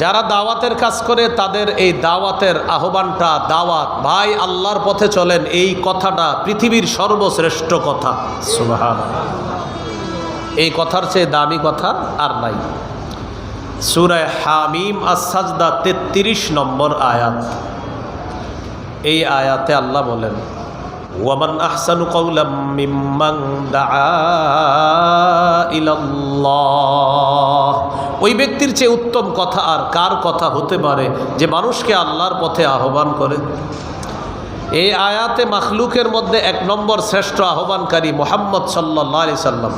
যারা দাওয়াতের কাজ করে তাদের এই দাওয়াতের আহ্বানটা, দাওয়াত, ভাই আল্লাহর পথে চলেন, এই কথাটা পৃথিবীর সর্বশ্রেষ্ঠ কথা। সুবহানাল্লাহ, এই কথার চেয়ে দামি কথা আর নাই। সূরা হামিম আস-সাজদা 33 নম্বর আয়াত। এই আয়াতে আল্লাহ বলেন, ওয়ামান আহসানু কাওলাম মিম্মান দাআ ইলাল্লাহ, ওই ব্যক্তির চেয়ে উত্তম কথা আর কার কথা হতে পারে যে মানুষকে আল্লাহর পথে আহ্বান করে। এই আয়াতে মাখলুকের মধ্যে 1 নম্বর শ্রেষ্ঠ আহ্বানকারী মুহাম্মদ সাল্লাল্লাহু আলাইহি সাল্লাম।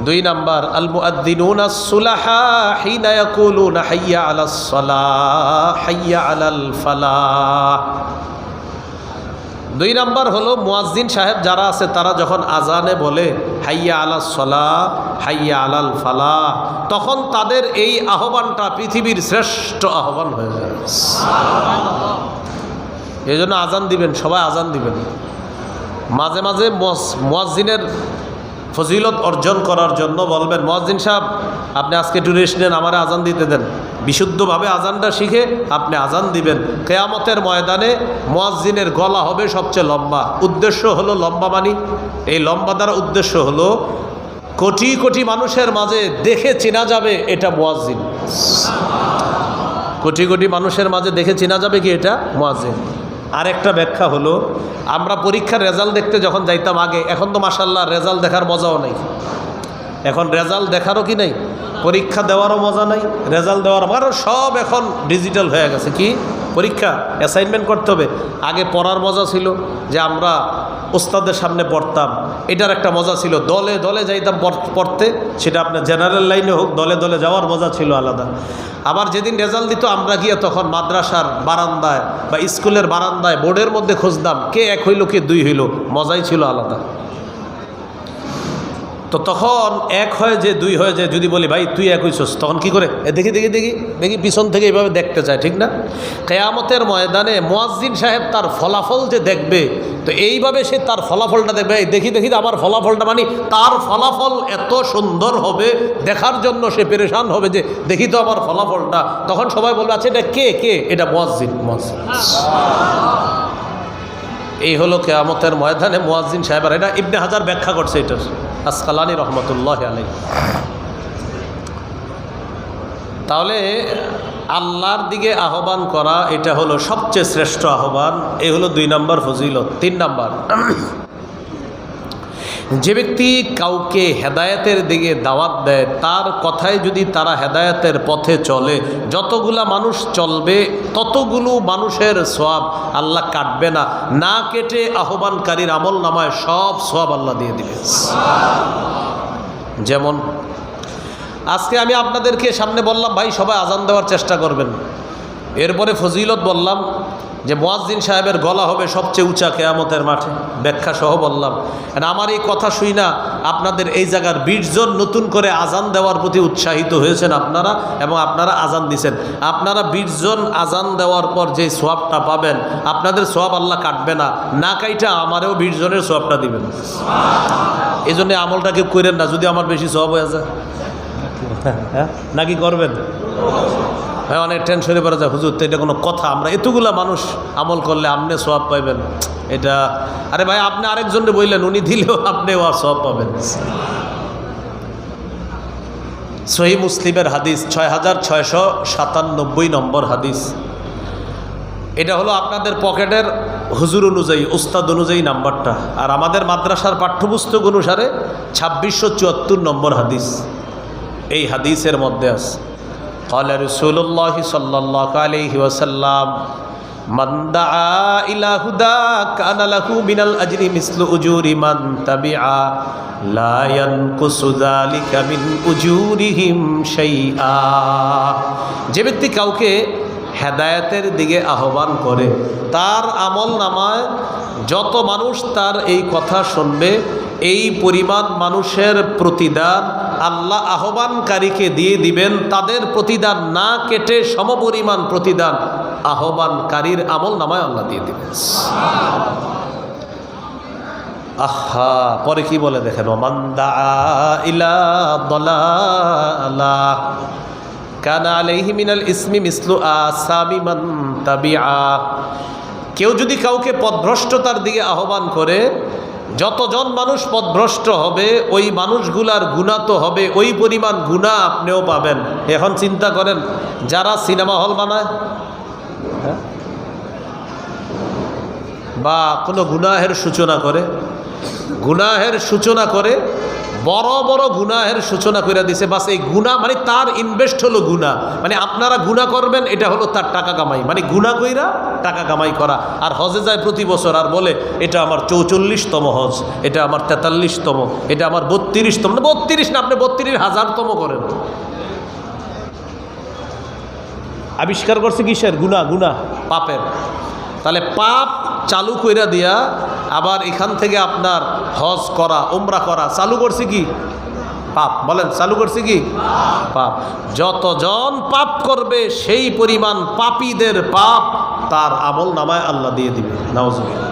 2 নাম্বার, আল মুআদ্দিনুনা সুলাহা হিনা ইয়াকুলুনা হাইয়া আলাস সালাহ হাইয়া আলাল ফালাহ। 2 নাম্বার হলো মুয়াজ্জিন সাহেব যারা আছে, তারা যখন আজানে বলে হাইয়া আলাস সালাহ হাইয়া আলাল ফালাহ, তখন তাদের এই আহ্বানটা পৃথিবীর শ্রেষ্ঠ আহ্বান হয়ে যায়। এই জন্য আজান দিবেন, সবাই আজান দিবেন। মাঝে মাঝে মুয়াজ্জিনের ফজিলত অর্জন করার জন্য বলবেন, মুয়াজ্জিন সাহেব আপনি আজকে একটু রেস্ট নেন, আমারে আজান দিতে দেন। বিশুদ্ধভাবে আজানটা শিখে আপনি আজান দিবেন। কিয়ামতের ময়দানে মুয়াজ্জিনের গলা হবে সবচেয়ে লম্বা। উদ্দেশ্য হলো লম্বা, মানি এই লম্বা দ্বারা উদ্দেশ্য হলো কোটি কোটি মানুষের মাঝে দেখে চেনা যাবে এটা মুয়াজ্জিন। কোটি কোটি মানুষের মাঝে দেখে চেনা যাবে কি এটা মুয়াজ্জিন। আরেকটা ব্যাখ্যা হলো, আমরা পরীক্ষার রেজাল্ট দেখতে যখন যাইতাম আগে, এখন তো মাশাআল্লাহ রেজাল্ট দেখার মজাও নেই। এখন রেজাল্ট দেখারও কি নেই, পরীক্ষা দেওয়ারও মজা নাই, রেজাল্ট দেওয়ার, কারণ সব এখন ডিজিটাল হয়ে গেছে। কি পরীক্ষা, অ্যাসাইনমেন্ট করতে হবে। আগে পড়ার মজা ছিল, যে আমরা ওস্তাদের সামনে পড়তাম, এটার একটা মজা ছিল। দলে দলে যাইতাম পড়তে, সেটা আপনার জেনারেল লাইনে হোক, দলে দলে যাওয়ার মজা ছিল আলাদা। আবার যেদিন রেজাল্ট দিত, আমরা গিয়ে তখন মাদ্রাসার বারান্দায় বা স্কুলের বারান্দায় বোর্ডের মধ্যে খুঁজতাম কে 1 হইল কে 2 হইল, মজাই ছিল আলাদা। তো তখন এক হয় যে দুই হয় যে, যদি বলি ভাই তুই এক হইছস, তখন কি করে দেখি দেখি দেখি দেখি পিছন থেকে এইভাবে দেখতে চায়, ঠিক না? কিয়ামতের ময়দানে মুয়াজ্জিন সাহেব তার ফলাফল যে দেখবে, তো এইভাবে সে তার ফলাফলটা দেখবে, এই দেখি দেখি আমার ফলাফলটা, মানে তার ফলাফল এত সুন্দর হবে দেখার জন্য সে পেরেশান হবে যে দেখি তো আমার ফলাফলটা। তখন সবাই বলবে আচ্ছা এটা কে কে? এটা মুয়াজ্জিন। এই হলো কিয়ামতের ময়দানে মুয়াজ্জিন সাহেব। আর এটা ইবনে হাজার ব্যাখ্যা করছে এটার, আসকালানি রহমতুল্লাহ আলাইহি। তাহলে আল্লাহর দিকে আহ্বান করা এটা হলো সবচেয়ে শ্রেষ্ঠ আহ্বান। এই হলো 2 নম্বর ফজিলত। 3 নম্বর, যে ব্যক্তি কাউকে হেদায়েতের দিকে দাওয়াত দেয়, তার কথায় যদি তারা হেদায়েতের পথে চলে, যতগুলা মানুষ চলবে ততগুলো মানুষের সওয়াব আল্লাহ কাটবে না, না কেটে আহ্বানকারীর আমল নামায় সব সওয়াব আল্লাহ দিয়ে দিবে। যেমন আজকে আমি আপনাদেরকে সামনে বললাম ভাই সবাই আজান দেওয়ার চেষ্টা করবেন, এরপরে ফজিলত বললাম যে মুয়াজ্জিন সাহেবের গলা হবে সবচেয়ে উঁচা কিয়ামতের মাঠে, ব্যাখ্যা সহ বললাম। আমার এই কথা শুই না আপনাদের এই জায়গার 20 জন নতুন করে আজান দেওয়ার প্রতি উৎসাহিত হয়েছেন আপনারা, এবং আপনারা আজান দিছেন। আপনারা 20 জন আজান দেওয়ার পর যে সোয়াবটা পাবেন, আপনাদের সোয়াব আল্লাহ কাটবে না, না কাইটা আমারও 20 জনের সোয়াবটা দিবেন। এই জন্য আমলটা কেউ করেন না যদি আমার বেশি সোয়াব হয়ে যায়। হ্যাঁ নাকি করবেন? হ্যাঁ, অনেক টেনশনে পড়ে যায়, হুজুর তো এটা কোনো কথা, আমরা এতগুলা মানুষ আমল করলে আপনি সওয়াব পাইবেন এটা? আরে ভাই আপনি আরেকজনকে বললেন, উনি দিলেও আপনিও সওয়াব পাবেন। সহিহ মুসলিমের হাদিস 6697 নম্বর হাদিস। এটা হলো আপনাদের পকেটের হুজুর অনুযায়ী, উস্তাদ অনুযায়ী নাম্বারটা, আর আমাদের মাদ্রাসার পাঠ্যপুস্তক অনুসারে 2674 নম্বর হাদিস। এই হাদিসের মধ্যে আছে قال رسول الله صلى الله عليه وسلم من دعا إلى هدى كان له من الأجر مثل أجور من تبعا لا ينقص ذلك من أجورهم شيئا। যে ব্যক্তি কাউকে হেদায়েতের দিকে আহ্বান করে, তার আমল নামায় যত মানুষ তার এই কথা শুনবে, এই পরিমাণ মানুষের প্রতিদান আল্লাহ আহ্বানকারীকে দিয়ে দিবেন, তাদের প্রতিদান না কেটে সমপরিমাণ প্রতিদান আহ্বানকারীর আমল নামায় আল্লাহ দিয়ে দিবেন। আহা, পরে কি বলে দেখেন, ওমান দাআ ইলা দালালা কানা আলাইহি মিনাল ইসমি মিসলু আসামি মান তাবিআ। কেউ যদি কাউকে পথভ্রষ্টতার দিকে আহ্বান করে, যতজন মানুষ পথভ্রষ্ট হবে ওই মানুষগুলার গুনাহ তো হবে, ওই পরিমাণ গুনাহ আপনিও পাবেন। এখন চিন্তা করেন, যারা সিনেমা হল বানায় বা কোনো গুনাহের সূচনা করে, বড় বড় গুনাহের সূচনা করে দিছে, বাস এই গুনাহ মানে তার ইনভেস্ট হলো গুনাহ, মানে আপনারা গুনাহ করবেন, এটা হলো তার টাকা কামাই, মানে গুনাহ কইরা টাকা কামাই করা। আর হজে যায় প্রতি বছর আর বলে এটা আমার 44তম হজ, এটা আমার 43তম, এটা আমার 32তম, 32 না, আপনি 32,000তম করেন। আবিষ্কার করছে কিসের? গুনাহ পাপের। তাহলে পাপ চালু কইরা দিয়া আবার এখান থেকে আপনার হজ করা, উমরা করা চালু করছে কি? পাপ। বলেন চালু করছে কি? পাপ। যতজন পাপ করবে সেই পরিমাণ পাপীদের পাপ তার আমল নামায় আল্লাহ দিয়ে দিবে। নাউজুবিল্লাহ।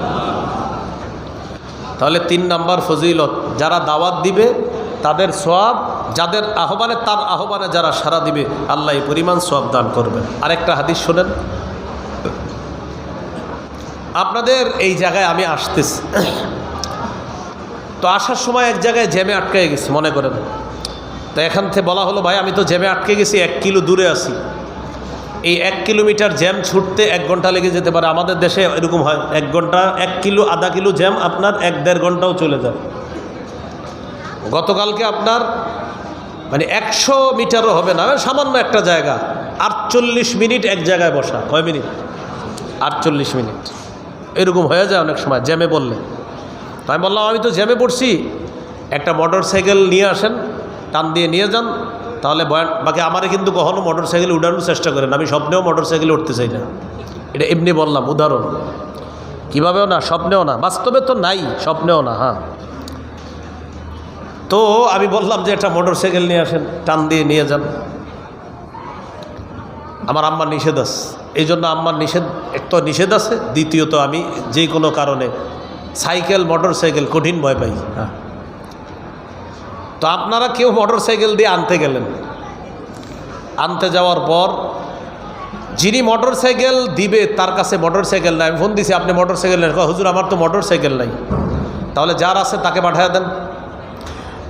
তাহলে 3 নাম্বার ফজিলত, যারা দাওয়াত দিবে তাদের সওয়াব, যাদের আহ্বানে তার আহ্বানে যারা সাড়া দিবে আল্লাহ এই পরিমাণ সওয়াব দান করবেন। আরেকটা হাদিস শোনেন, আপনাদের এই জায়গায় আমি আসতেছি, তো আসার সময় এক জায়গায় জ্যামে আটকে গেছি মনে করেন, তো এখান থেকে বলা হলো ভাই আমি তো জ্যামে আটকে গেছি, 1 কিলো দূরে আছি, এই 1 কিলোমিটার জ্যাম ছুটতে 1 ঘন্টা লেগে যেতে পারে। আমাদের দেশে এরকম হয়, 1 ঘন্টা, 1 কিলো আধা কিলো জ্যাম আপনার 1-1.5 ঘন্টাও চলে যায়। গতকালকে আপনার মানে 100 মিটারও হবে না, সামান্য একটা জায়গা 48 মিনিট এক জায়গায় বসা। কয় মিনিট? 48 মিনিট এরকম হয়ে যায় অনেক সময় জ্যামে বললে। তো আমি বললাম আমি তো জ্যামে পড়ছি, একটা মোটর সাইকেল নিয়ে আসেন, টান দিয়ে নিয়ে যান, তাহলে বাকি আমারে কিন্তু কখনো মোটর সাইকেল উঠানোর চেষ্টা করেন, আমি স্বপ্নেও মোটর সাইকেলে উঠতে চাই না। এটা এমনি বললাম উদাহরণ, কীভাবেও না, স্বপ্নেও না, বাস্তবে তো নাই, স্বপ্নেও না। হ্যাঁ, তো আমি বললাম যে একটা মোটর সাইকেল নিয়ে আসেন, টান দিয়ে নিয়ে যান। আমার আম্মার নিষেধ আছে, এই জন্য আম্মার নিষেধ, এক তো নিষেধ আছে, দ্বিতীয়ত আমি যে কোনো কারণে সাইকেল মোটর সাইকেল কঠিন ভয় পাই। হ্যাঁ, তো আপনারা কেউ মোটর সাইকেল দিয়ে আনতে গেলেন, আনতে যাওয়ার পর যিনি মোটর সাইকেল দিবে তার কাছে মোটর সাইকেল নাই। আমি ফোন দিছি, আপনি মোটর সাইকেল নেন। হুজুর আমার তো মোটর সাইকেল নাই। তাহলে যার আছে তাকে পাঠিয়ে দেন।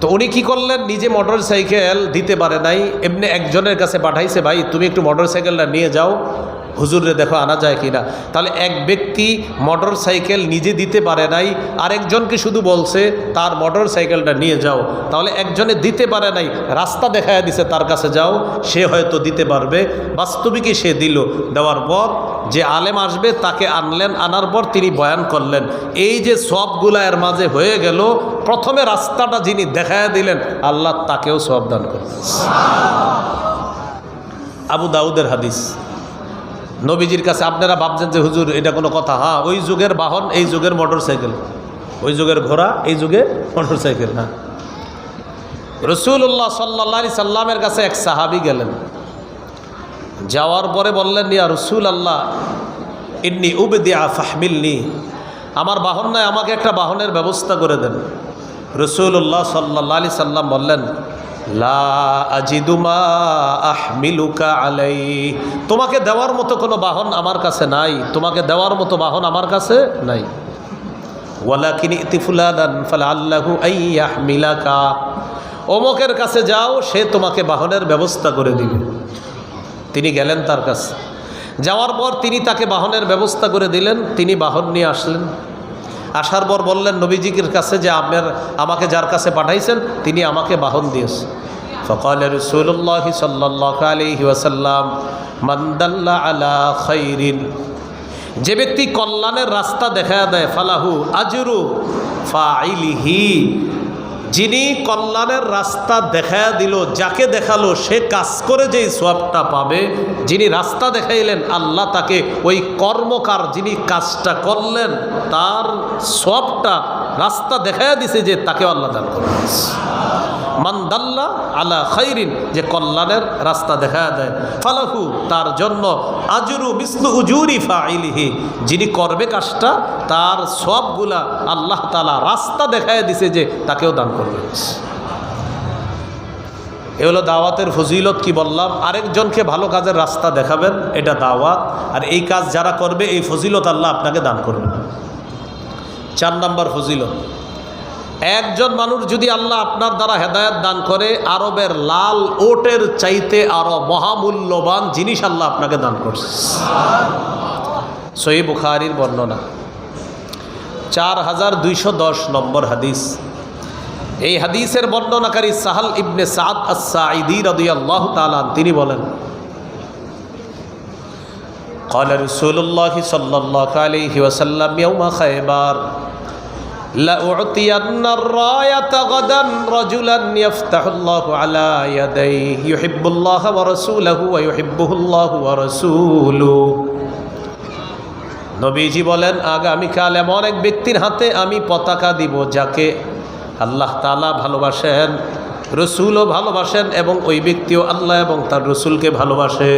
তো উনি কি করলেন, নিজে মোটর সাইকেল দিতে পারে নাই, এমনি একজনের কাছে পাঠাইছে, ভাই তুমি একটু মোটর সাইকেলটা নিয়ে যাও, হুজুরে দেখো আনা যায় কিনা। তাহলে এক ব্যক্তি মোটর সাইকেল নিজে দিতে পারে নাই, আরেকজনকে শুধু বলছে তার মোটর সাইকেলটা নিয়ে যাও। তাহলে একজনে দিতে পারে নাই, রাস্তা দেখায় দিছে তার কাছে যাও, সে হয়তো দিতে পারবে। বাস্তবিকই সে দিল। দেওয়ার পর যে আলেম আসবে তাকে আনলেন, আনার পর তিনি বয়ান করলেন। এই যে সবগুলা এর মাঝে হয়ে গেল, প্রথমে রাস্তাটা যিনি দেখায় দিলেন আল্লাহ তাকেও সওয়াব দান করলেন। আবু দাউদের হাদিস। নবীজির কাছে আপনারা ভাবছেন যে হুজুর এটা কোনো কথা? হ্যাঁ, ওই যুগের বাহন এই যুগের মোটর সাইকেল, ওই যুগের ঘোড়া এই যুগে মোটর সাইকেল। হ্যাঁ, রাসূলুল্লাহ সাল্লাল্লাহু আলাইহি সাল্লামের কাছে এক সাহাবী গেলেন, যাওয়ার পরে বললেন, ইয়া রাসূলুল্লাহ ইন্নী উবদিআ ফাহমিলনি, আমার বাহন নাই, আমাকে একটা বাহনের ব্যবস্থা করে দেন। রাসূলুল্লাহ সাল্লাল্লাহু আলাইহি সাল্লাম বললেন, লা আজিদু মা আহমিলুকা আলাইহি, তোমাকে দেওয়ার মতো কোনো বাহন আমার কাছে নাই, তোমাকে দেওয়ার মতো বাহন আমার কাছে নাই। ওয়ালাকিন ইতি ফুলানান ফালাল্লাহু আইয়াহমিলাকা, অমুকের কাছে যাও, সে তোমাকে বাহনের ব্যবস্থা করে দিবে। তিনি গেলেন তার কাছে, যাওয়ার পর তিনি তাকে বাহনের ব্যবস্থা করে দিলেন। তিনি বাহন নিয়ে আসলেন, আসার পর বললেন নবীজির কাছে যে আমাকে যার কাছে পাঠাইছেন তিনি আমাকে বাহন দিয়েছেন। ফাকাল রাসূলুল্লাহ সাল্লাল্লাহু আলাইহি ওয়াসাল্লাম মান দাল্লা আলা খাইরিন, যে ব্যক্তি কল্যাণের রাস্তা দেখায় দেয়, ফালাহু আজরু ফাইলিহি, যিনি কল্যাণের রাস্তা দেখায় দিল, যাকে দেখালো সে কাজ করে যেই সওয়াবটা পাবে, যিনি রাস্তা দেখাইলেন আল্লাহ তাকে ওই কর্মকার যিনি কাজটা করলেন তার সওয়াবটা রাস্তা দেখায় দিছে যে তাকে আল্লাহ দান করবে। মান দাল্লা আলা খাইরিন, যে কল্যাণের রাস্তা দেখায় দেয়, ফালাহু তার জন্য আজরু মিসলু উজুরি ফাইলিহি, যিনি করবে কাজটা তার সবগুলা আল্লাহ তাআলা রাস্তা দেখায় দিছে যে তাকেও দান করবে। এ হলো দাওয়াতের ফজিলত। কি বললাম? আরেকজনকে ভালো কাজের রাস্তা দেখাবেন, এটা দাওয়াত। আর এই কাজ যারা করবে এই ফজিলত আল্লাহ আপনাকে দান করবেন। 4 নম্বর ফজিলত, একজন মানুষ যদি আল্লাহ আপনার দ্বারা হেদায়েত দান করে, আরবের লাল ওটের চাইতে আরো মহামূল্যবান জিনিস আল্লাহ আপনাকে দান করছে। সহিহ বুখারীর বর্ণনা, 4210 নম্বর হাদিস। এই হাদিসের বর্ণনাকারী সাহাল ইবনে সাদ আস-সাঈদী রাদিয়াল্লাহু তাআলা তিনি বলেন, قال رسول الله صلى الله عليه وسلم يوم خيبر لأعطين الراية غدا رجلا يفتح الله على يديه يحب الله ورسوله ويحبه الله ورسوله। নবীজি বলেন, আগামীকাল এমন এক ব্যক্তির হাতে আমি পতাকা দিব যাকে আল্লাহ তাআলা ভালোবাসেন, রসুলও ভালোবাসেন, এবং ওই ব্যক্তিও আল্লাহ এবং তার রসুলকে ভালোবাসে।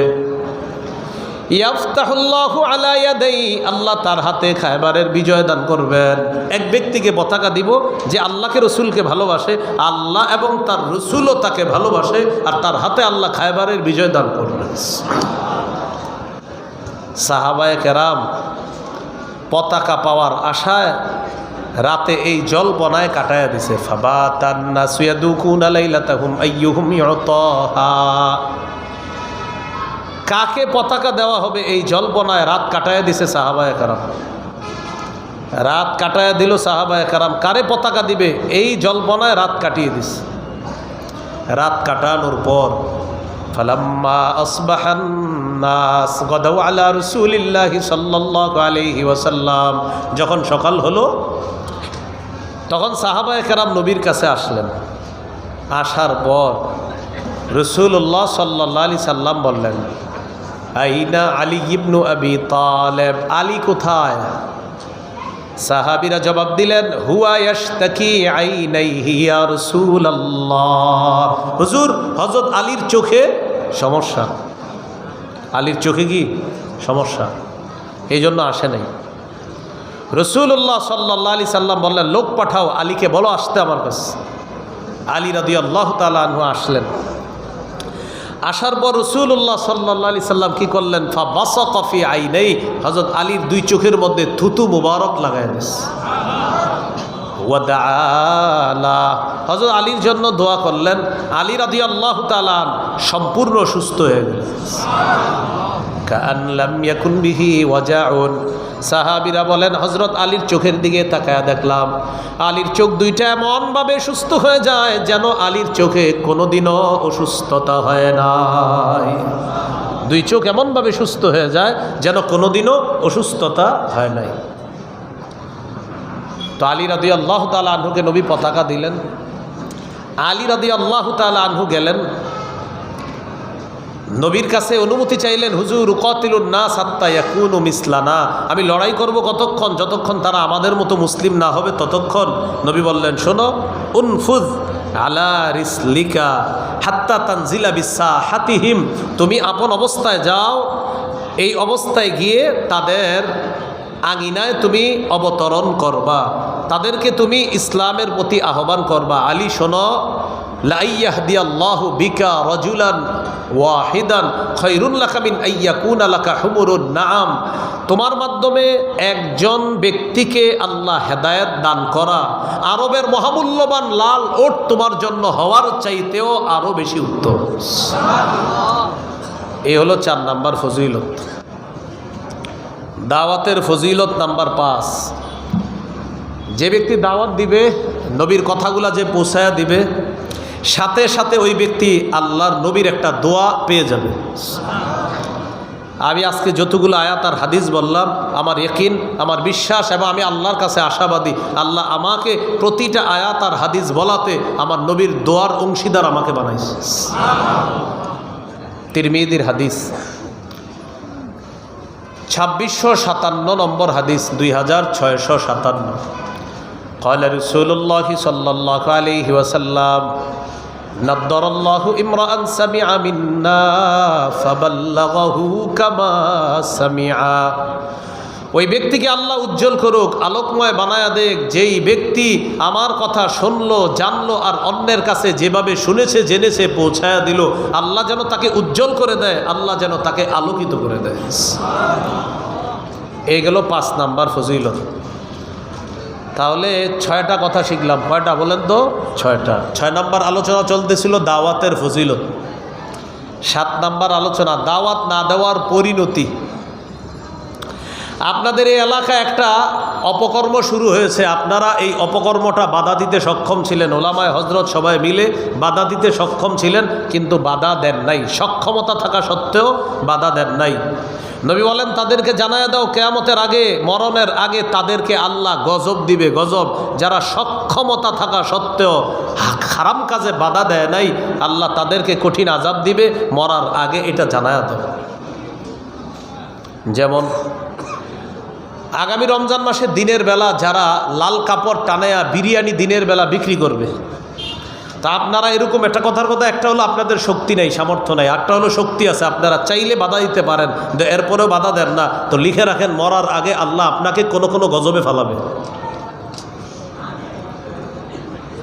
ইয়াফতাহুল্লাহু আলা ইয়াদাইহি, আল্লাহ তার হাতে খায়বারের বিজয় দান করবেন। এক ব্যক্তিকে পতাকা দিব যে আল্লাহকে রসুলকে ভালোবাসে, আল্লাহ এবং তার রসুলও তাকে ভালোবাসে, আর তার হাতে আল্লাহ খায়বারের বিজয় দান করবেন। সাহাবায়ে কেরাম পতাকা পাওয়ার আশায় রাতে এই জল্পনায় কাটায়া দিছে। ফাবাতান নাসু ইয়াদুকুনা লাইলাতাহুম আইয়ুহুম ইউতাহা, কাকে পতাকা দেওয়া হবে এই জল্পনায় রাত কাটায়া দিছে সাহাবায়ে কেরাম। রাত কাটায়া দিল সাহাবায়ে কেরাম, কারে পতাকা দিবে এই জল্পনায় রাত কাটিয়ে দিছে। রাত কাটানোর পর ফালাম্মা আসবাহান নাস গাদাউ আলা রাসূলিল্লাহি সাল্লাল্লাহু আলাইহি ওয়াসাল্লাম, যখন সকাল হলো তখন সাহাবায়ে কেরাম নবীর কাছে আসলেন। আসার পর রাসূলুল্লাহ সাল্লাল্লাহু আলাইহি সাল্লাম বললেন, আইনা আলী ইবনু আবি তালেব, আলী কোথায়? সাহাবীরা জবাব দিলেন, হুয়া ইয়াশতাকি আইনাইহি ইয়া রাসূলুল্লাহ। হুজুর, হযরত আলীর চোখে সমস্যা। আলীর চোখে কি সমস্যা, এই জন্য আসে নাই। রাসূলুল্লাহ সাল্লাল্লাহু আলাইহি সাল্লাম বললেন, লোক পাঠাও, আলীকে বলো আসতে আমার কাছে। আলী রাদিয়াল্লাহু তাআলা আনহু আসলেন। আসার পর রাসূলুল্লাহ সাল্লাল্লাহু আলাইহি সাল্লাম কি করলেন, ফাবাসাকা ফি আইনাই, হযরত আলীর দুই চোখের মধ্যে থুতু মুবারক লাগায় দিয়েছে। ওয়া দাআলা, হযরত আলীর জন্য দোয়া করলেন। আলী রাদিয়াল্লাহু তাআলা সম্পূর্ণ সুস্থ হয়ে গেলেন। কাআন লাম ইয়াকুন বিহি ওয়াজাউন। সাহাবীরা বলেন, হযরত আলীর চোখের দিকে তাকায়া দেখলাম, আলীর চোখ দুইটা এমনভাবে সুস্থ হয়ে যায় যেন আলীর চোখে কোনোদিনও অসুস্থতা হয় নাই। দুই চোখ এমনভাবে সুস্থ হয়ে যায় যেন কোনোদিনও অসুস্থতা হয় নাই। তো আলী রাদিয়াল্লাহু তাআলা আনহুকে নবী পতাকা দিলেন। আলী রাদিয়াল্লাহু তাআলা আনহু গেলেন, নবীর কাছে অনুমতি চাইলেন, হুজুর উকাতিলুন নাস হাত্তা ইয়াকুনু মিসলানা, আমি লড়াই করব কতক্ষণ, যতক্ষণ তারা আমাদের মতো মুসলিম না হবে ততক্ষণ। নবী বললেন, শোনো, উনফুজ আলা রিসলিকা হাত্তা তানজিলা বিসাহাতিহিম, তুমি আপন অবস্থায় যাও, এই অবস্থায় গিয়ে তাদের আঙিনায় তুমি অবতরণ করবা, তাদেরকে তুমি ইসলামের প্রতি আহ্বান করবা। আলী শোনো, লা ইয়াহদিয়াল্লাহু বিকা রাজুলান ওয়াহিদান খায়রুন লাকা মিন আইয়াকুনা লাকা হুমুরুন নাআম, তোমার মাধ্যমে একজন ব্যক্তিকে আল্লাহ হেদায়েত দান করা আরবের মহামূল্যবান লাল ওট তোমার জন্য হওয়ার চাইতেও আরো বেশি উত্তম। এই হলো 4 নাম্বার ফজিলত। দাওয়াতের ফজিলত নাম্বার 5, যে ব্যক্তি দাওয়াত দিবে, নবীর কথাগুলা যে পৌঁছায়া দিবে, সাথে সাথে ওই ব্যক্তি আল্লাহর নবীর একটা দোয়া পেয়ে যাবে। আমি আজকে যতগুলো আয়াত আর হাদিস বললাম, আমার ইয়াকিন, আমার বিশ্বাস এবং আমি আল্লাহর কাছে আশাবাদী, আল্লাহ আমাকে প্রতিটা আয়াত আর হাদিস বলাতে আমার নবীর দোয়ার অংশীদার আমাকে বানাইছে। তিরমিজির হাদিস 2657 নম্বর হাদিস, 2657। قال رسول الله صلى الله عليه وسلم نضر الله امرأ سمع منا فبلغه كما سمع, ওই ব্যক্তিকে আল্লাহ উজ্জ্বল করুক, আলোকময় বানায়া দেখ, যেই ব্যক্তি আমার কথা শুনলো, জানলো আর অন্যের কাছে যেভাবে শুনেছে জেনেছে পৌঁছায়া দিল, আল্লাহ যেন তাকে উজ্জ্বল করে দেয়, আল্লাহ যেন তাকে আলোকিত করে দেয়। এই গেল 5 নাম্বার ফজিলত। তাহলে 6টা কথা শিখলাম। কয়টা বলেন তো? 6টা। 6 নাম্বার আলোচনা চলতেছিল দাওয়াতের ফজিলত। 7 নাম্বার আলোচনা দাওয়াত না দেওয়ার পরিণতি। আপনাদের এই এলাকায় একটা অপকর্ম শুরু হয়েছে, আপনারা এই অপকর্মটা বাধা দিতে সক্ষম ছিলেন, ওলামায়ে হজরত সবাই মিলে বাধা দিতে সক্ষম ছিলেন, কিন্তু বাধা দেন নাই, সক্ষমতা থাকা সত্ত্বেও বাধা দেন নাই। নবী বলেন, তাদেরকে জানায়া দাও কিয়ামতের আগে, মরণের আগে তাদেরকে আল্লাহ গজব দিবে, গজব। যারা সক্ষমতা থাকা সত্ত্বেও হারাম কাজে বাধা দেয় নাই, আল্লাহ তাদেরকে কঠিন আযাব দিবে মরার আগে, এটা জানায়া দাও। যেমন আগামী রমজান মাসে দিনের বেলা যারা লাল কাপড় টানায়া বিরিয়ানি দিনের বেলা বিক্রি করবে, তা আপনারা এরকম একটা কথার কথা, একটা হলো আপনাদের শক্তি নেই, সামর্থ্য নেই, একটা হলো শক্তি আছে, আপনারা চাইলে বাধা দিতে পারেন, এরপরেও বাধা দেন না, তো লিখে রাখেন মরার আগে আল্লাহ আপনাকে কোনো কোনো গজবে ফেলাবে।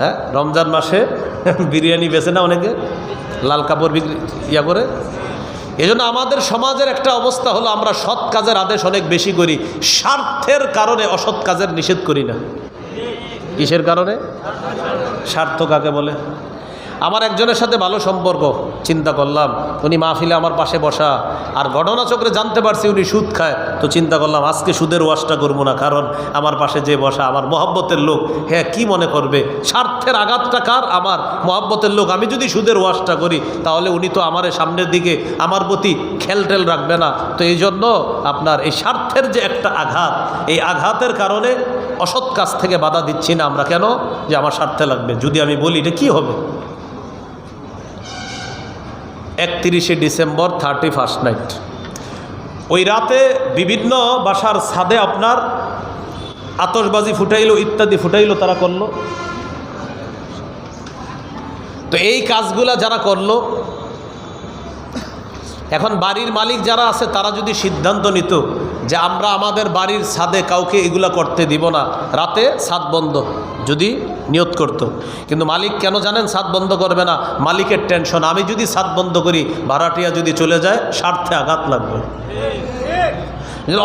হ্যাঁ, রমজান মাসে বিরিয়ানি বেচে না অনেকে, লাল কাপড় বিক্রি করে। এজন্য আমাদের সমাজের একটা অবস্থা হলো, আমরা সৎ কাজের আদেশ অনেক বেশি করি, স্বার্থের কারণে অসৎ কাজের নিষেধ করি না। কিসের কারণে? স্বার্থ কাকে বলে? আমার একজনের সাথে ভালো সম্পর্ক, চিন্তা করলাম উনি মাহফিলে আমার পাশে বসা, আর ঘটনাচক্রে জানতে পারছি উনি সুদ খায়, তো চিন্তা করলাম আজকে সুদের ওয়াজটা করবো না, কারণ আমার পাশে যে বসা আমার মহব্বতের লোক, হ্যাঁ কি মনে করবে? স্বার্থের আঘাতটা কার? আমার মহব্বতের লোক। আমি যদি সুদের ওয়াজটা করি তাহলে উনি তো আমার সামনের দিকে আমার প্রতি খেলটেল রাখবে না। তো এই জন্য আপনার এই স্বার্থের যে একটা আঘাত, এই আঘাতের কারণে অসৎ কাজ থেকে বাধা দিচ্ছি না আমরা। কেন? যে আমার স্বার্থে লাগবে। যদি আমি বলি এটা কি হবে? 31শে ডিসেম্বর 31st নাইট, ওই রাতে বিভিন্ন বাসার ছাদে আপনার আতশবাজি ফুটাইলো, ইত্যাদি ফুটাইলো, তারা করলো। তো এই কাজগুলা যারা করলো, এখন বাড়ির মালিক যারা আছে তারা যদি সিদ্ধান্ত নিত যে আমরা আমাদের বাড়ির ছাদে কাউকে এগুলা করতে দিব না, রাতে ছাদ বন্ধ, যদি নিয়ত করত। কিন্তু মালিক কেন জানেন ছাদ বন্ধ করবে না? মালিকের টেনশন, আমি যদি ছাদ বন্ধ করি ভাড়াটিয়া যদি চলে যায় স্বার্থে আঘাত লাগবে।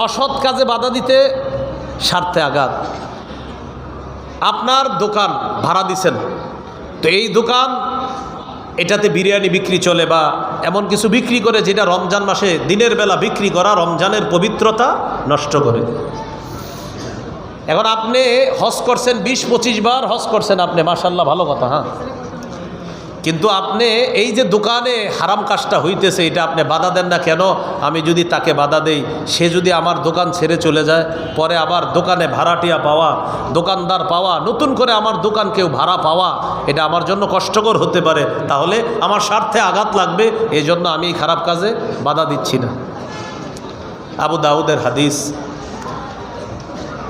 অসৎ কাজে বাধা দিতে স্বার্থে আঘাত। আপনার দোকান ভাড়া দিছেন, তো এই দোকান এটাতে বিরিয়ানি বিক্রি চলে বা এমন কিছু বিক্রি করে যেটা রমজান মাসে দিনের বেলা বিক্রি করা রমজানের পবিত্রতা নষ্ট করে। এখন আপনি হজ করছেন 20-25 বার হজ করছেন আপনি, মাশাআল্লাহ, ভালো কথা, হ্যাঁ, কিন্তু আপনি এই যে দোকানে হারাম কাজটা হইতেছে এটা আপনি বাধা দেন না কেন? আমি যদি তাকে বাধা দেই, সে যদি আমার দোকান ছেড়ে চলে যায়, পরে আবার দোকানে ভাড়াটিয়া পাওয়া, দোকানদার পাওয়া, নতুন করে আমার দোকান কেউ ভাড়া পাওয়া, এটা আমার জন্য কষ্টকর হতে পারে, তাহলে আমার স্বার্থে আঘাত লাগবে, এই জন্য আমি এই খারাপ কাজে বাধা দিচ্ছি না। আবু দাউদের হাদিস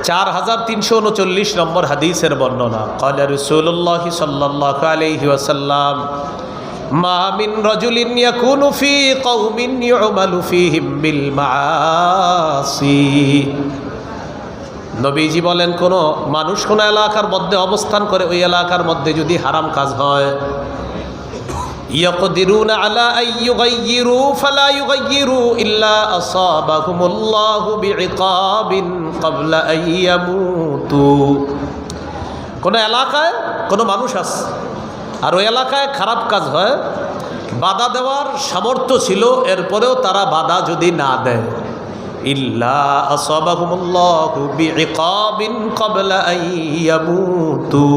4339 নম্বর হাদিসের বর্ণনা। ক্বালা রাসূলুল্লাহ সাল্লাল্লাহু আলাইহি ওয়াসাল্লাম, মা মিন রাজুলিন ইয়াকুনু ফি কওমিন ইউমালু ফীহিম বিল মাআসি। নবীজি বলেন, কোন মানুষ কোন এলাকার মধ্যে অবস্থান করে, ওই এলাকার মধ্যে যদি হারাম কাজ হয়, ইয়াকদিরুনা আলা আন ইউগাইয়িরু ফালা ইউগাইয়িরু ইল্লা আসাবাহুমুল্লাহু বিইকাবিন ক্বাবলা আন ইয়ামুতু। কোন এলাকায় কোন মানুষ আছে আর ওই এলাকায় খারাপ কাজ হয়, বাধা দেওয়ার সামর্থ্য ছিল, এরপরেও তারা বাধা যদি না দেয়, ইল্লা আসাবাহুমুল্লাহু বিইকাবিন ক্বাবলা আন ইয়ামুতু,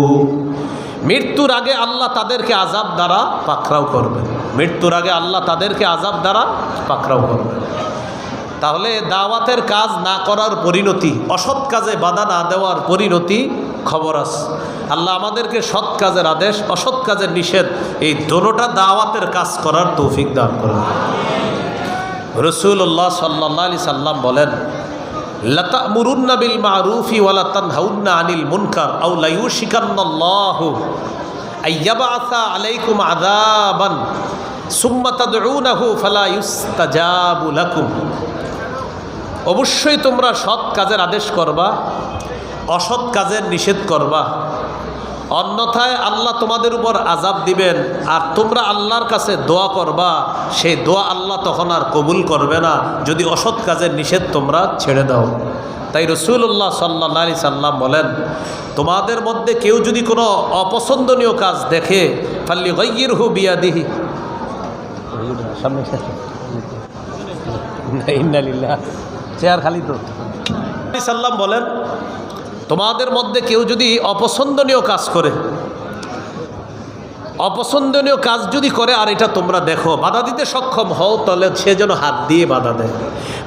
মৃত্যুর আগে আল্লাহ তাদেরকে আযাব দ্বারা পাকড়াও করবেন। মৃত্যুর আগে আল্লাহ তাদেরকে আযাব দ্বারা পাকড়াও করবেন। তাহলে দাওয়াতের কাজ না করার পরিণতি, অসৎ কাজে বাধা না দেওয়ার পরিণতি খবর আছে। আল্লাহ আমাদেরকে সৎ কাজের আদেশ, অসৎ কাজের নিষেধ, এই দোনোটা দাওয়াতের কাজ করার তৌফিক দান করেন। রাসূলুল্লাহ সাল্লাল্লাহু আলাইহি সাল্লাম বলেন, লাতা'মুরুন্না বিল মা'রুফি ওয়া লা তানহাউন্না আনিল মুনকার আও লা ইউশিকান্নাল্লাহু আইয়াবআসা আলাইকুম আযাবান সুম্মা তাদউনাহু ফালা ইউস্তাজাবু লাকুম। অবশ্যই তোমরা সৎ কাজের আদেশ করবা, অসৎ কাজের নিষেধ করবা, অন্যথায় আল্লাহ তোমাদের উপর আযাব দিবেন। আর তোমরা আল্লাহর কাছে দোয়া করবা, সেই দোয়া আল্লাহ তখন আর কবুল করবে না যদি অসৎ কাজের নিষেধ তোমরা ছেড়ে দাও। তাই রাসূলুল্লাহ সাল্লাল্লাহু আলাইহি সাল্লাম বলেন, তোমাদের মধ্যে কেউ যদি কোনো অপছন্দনীয় কাজ দেখে, ফাল্যুগাইয়িরহু বিয়াদিহি, চেয়ার খালি তো, সাল্লাম বলেন, তোমাদের মধ্যে কেউ যদি অপছন্দনীয় কাজ করে, অপছন্দনীয় কাজ যদি করে আর এটা তোমরা দেখো, বাধা দিতে সক্ষম হও, তাহলে সে যেন হাত দিয়ে বাধা দেয়।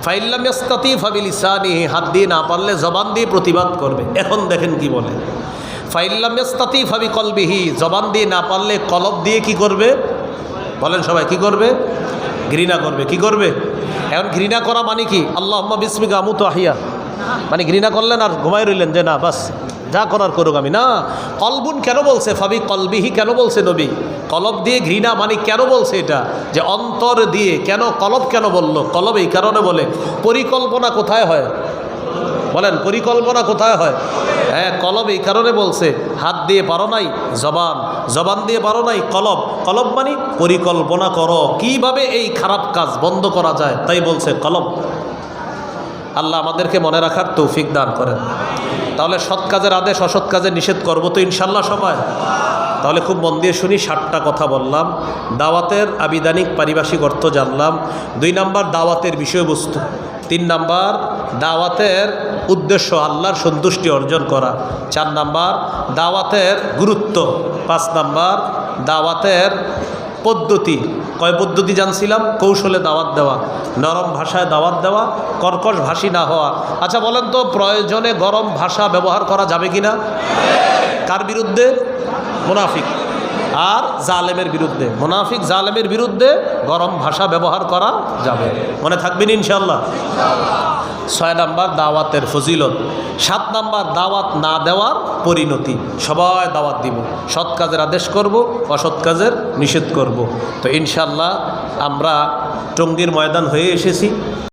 ফাইল্লাম ইয়াস্তাতি ফাবিলিসানিহি, হাত দিয়ে না পারলে জবান দিয়ে প্রতিবাদ করবে। এখন দেখেন কি বলে, ফাইল্লাম ইয়াস্তাতি ফাবিকলবিহি, জবান দিয়ে না পারলে কলব দিয়ে কি করবে? বলেন সবাই, কি করবে? ঘৃণা করবে। কি করবে? এখন ঘৃণা করা মানে কি? আল্লাহুম্মা বিসমিকা আমুতু আহিয়া, মানে ঘৃণা করলেন আর ঘুমাই রইলেন যে না বাস যা করার করুক আমি, না। কলবুন কেন বলছে? ফাবি কলবিহি কেন বলছে নবী? কলব দিয়ে ঘৃণা মানে কেন বলছে এটা? যে অন্তর দিয়ে। কেন কলব কেন বলল? কলব এই কারণে বলে, পরিকল্পনা কোথায় হয়? বলেন, পরিকল্পনা কোথায় হয়? হ্যাঁ, কলব এই কারণে বলছে, হাত দিয়ে পারো নাই, জবান, জবান দিয়ে পারো নাই, কলব। কলব মানে পরিকল্পনা করো কিভাবে এই খারাপ কাজ বন্ধ করা যায়, তাই বলছে কলব। আল্লাহ আমাদেরকে মনে রাখার তৌফিক দান করেন। তাহলে সৎ কাজের আদেশ, অসৎ কাজের নিষেধ করবো তো ইনশাল্লাহ সবাই। তাহলে খুব মন দিয়ে শুনি, 7টা কথা বললাম। দাওয়াতের আবিধানিক পারিভাষিক অর্থ জানলাম। 2 নাম্বার দাওয়াতের বিষয়বস্তু। 3 নাম্বার দাওয়াতের উদ্দেশ্য আল্লাহর সন্তুষ্টি অর্জন করা। 4 নাম্বার দাওয়াতের গুরুত্ব। 5 নাম্বার দাওয়াতের পদ্ধতি। কয় পদ্ধতি জানছিলাম? কৌশলে দাওয়াত দেওয়া, নরম ভাষায় দাওয়াত দেওয়া, কর্কশ ভাষী না হওয়া। আচ্ছা বলেন তো, প্রয়োজনে গরম ভাষা ব্যবহার করা যাবে কিনা? কার বিরুদ্ধে? মুনাফিক আর জালেমের বিরুদ্ধে। মুনাফিক জালেমের বিরুদ্ধে গরম ভাষা ব্যবহার করা যাবে। মনে থাকবেন ইনশাআল্লাহ। 6 নাম্বার দাওয়াতের ফজিলত, 7 নাম্বার দাওয়াত না দেওয়ার পরিণতি। সবাই দাওয়াত দিব, সৎ কাজের আদেশ করব, অসৎ কাজের নিষেধ করব। তো ইনশাল্লাহ আমরা টঙ্গীর ময়দান হয়ে এসেছি।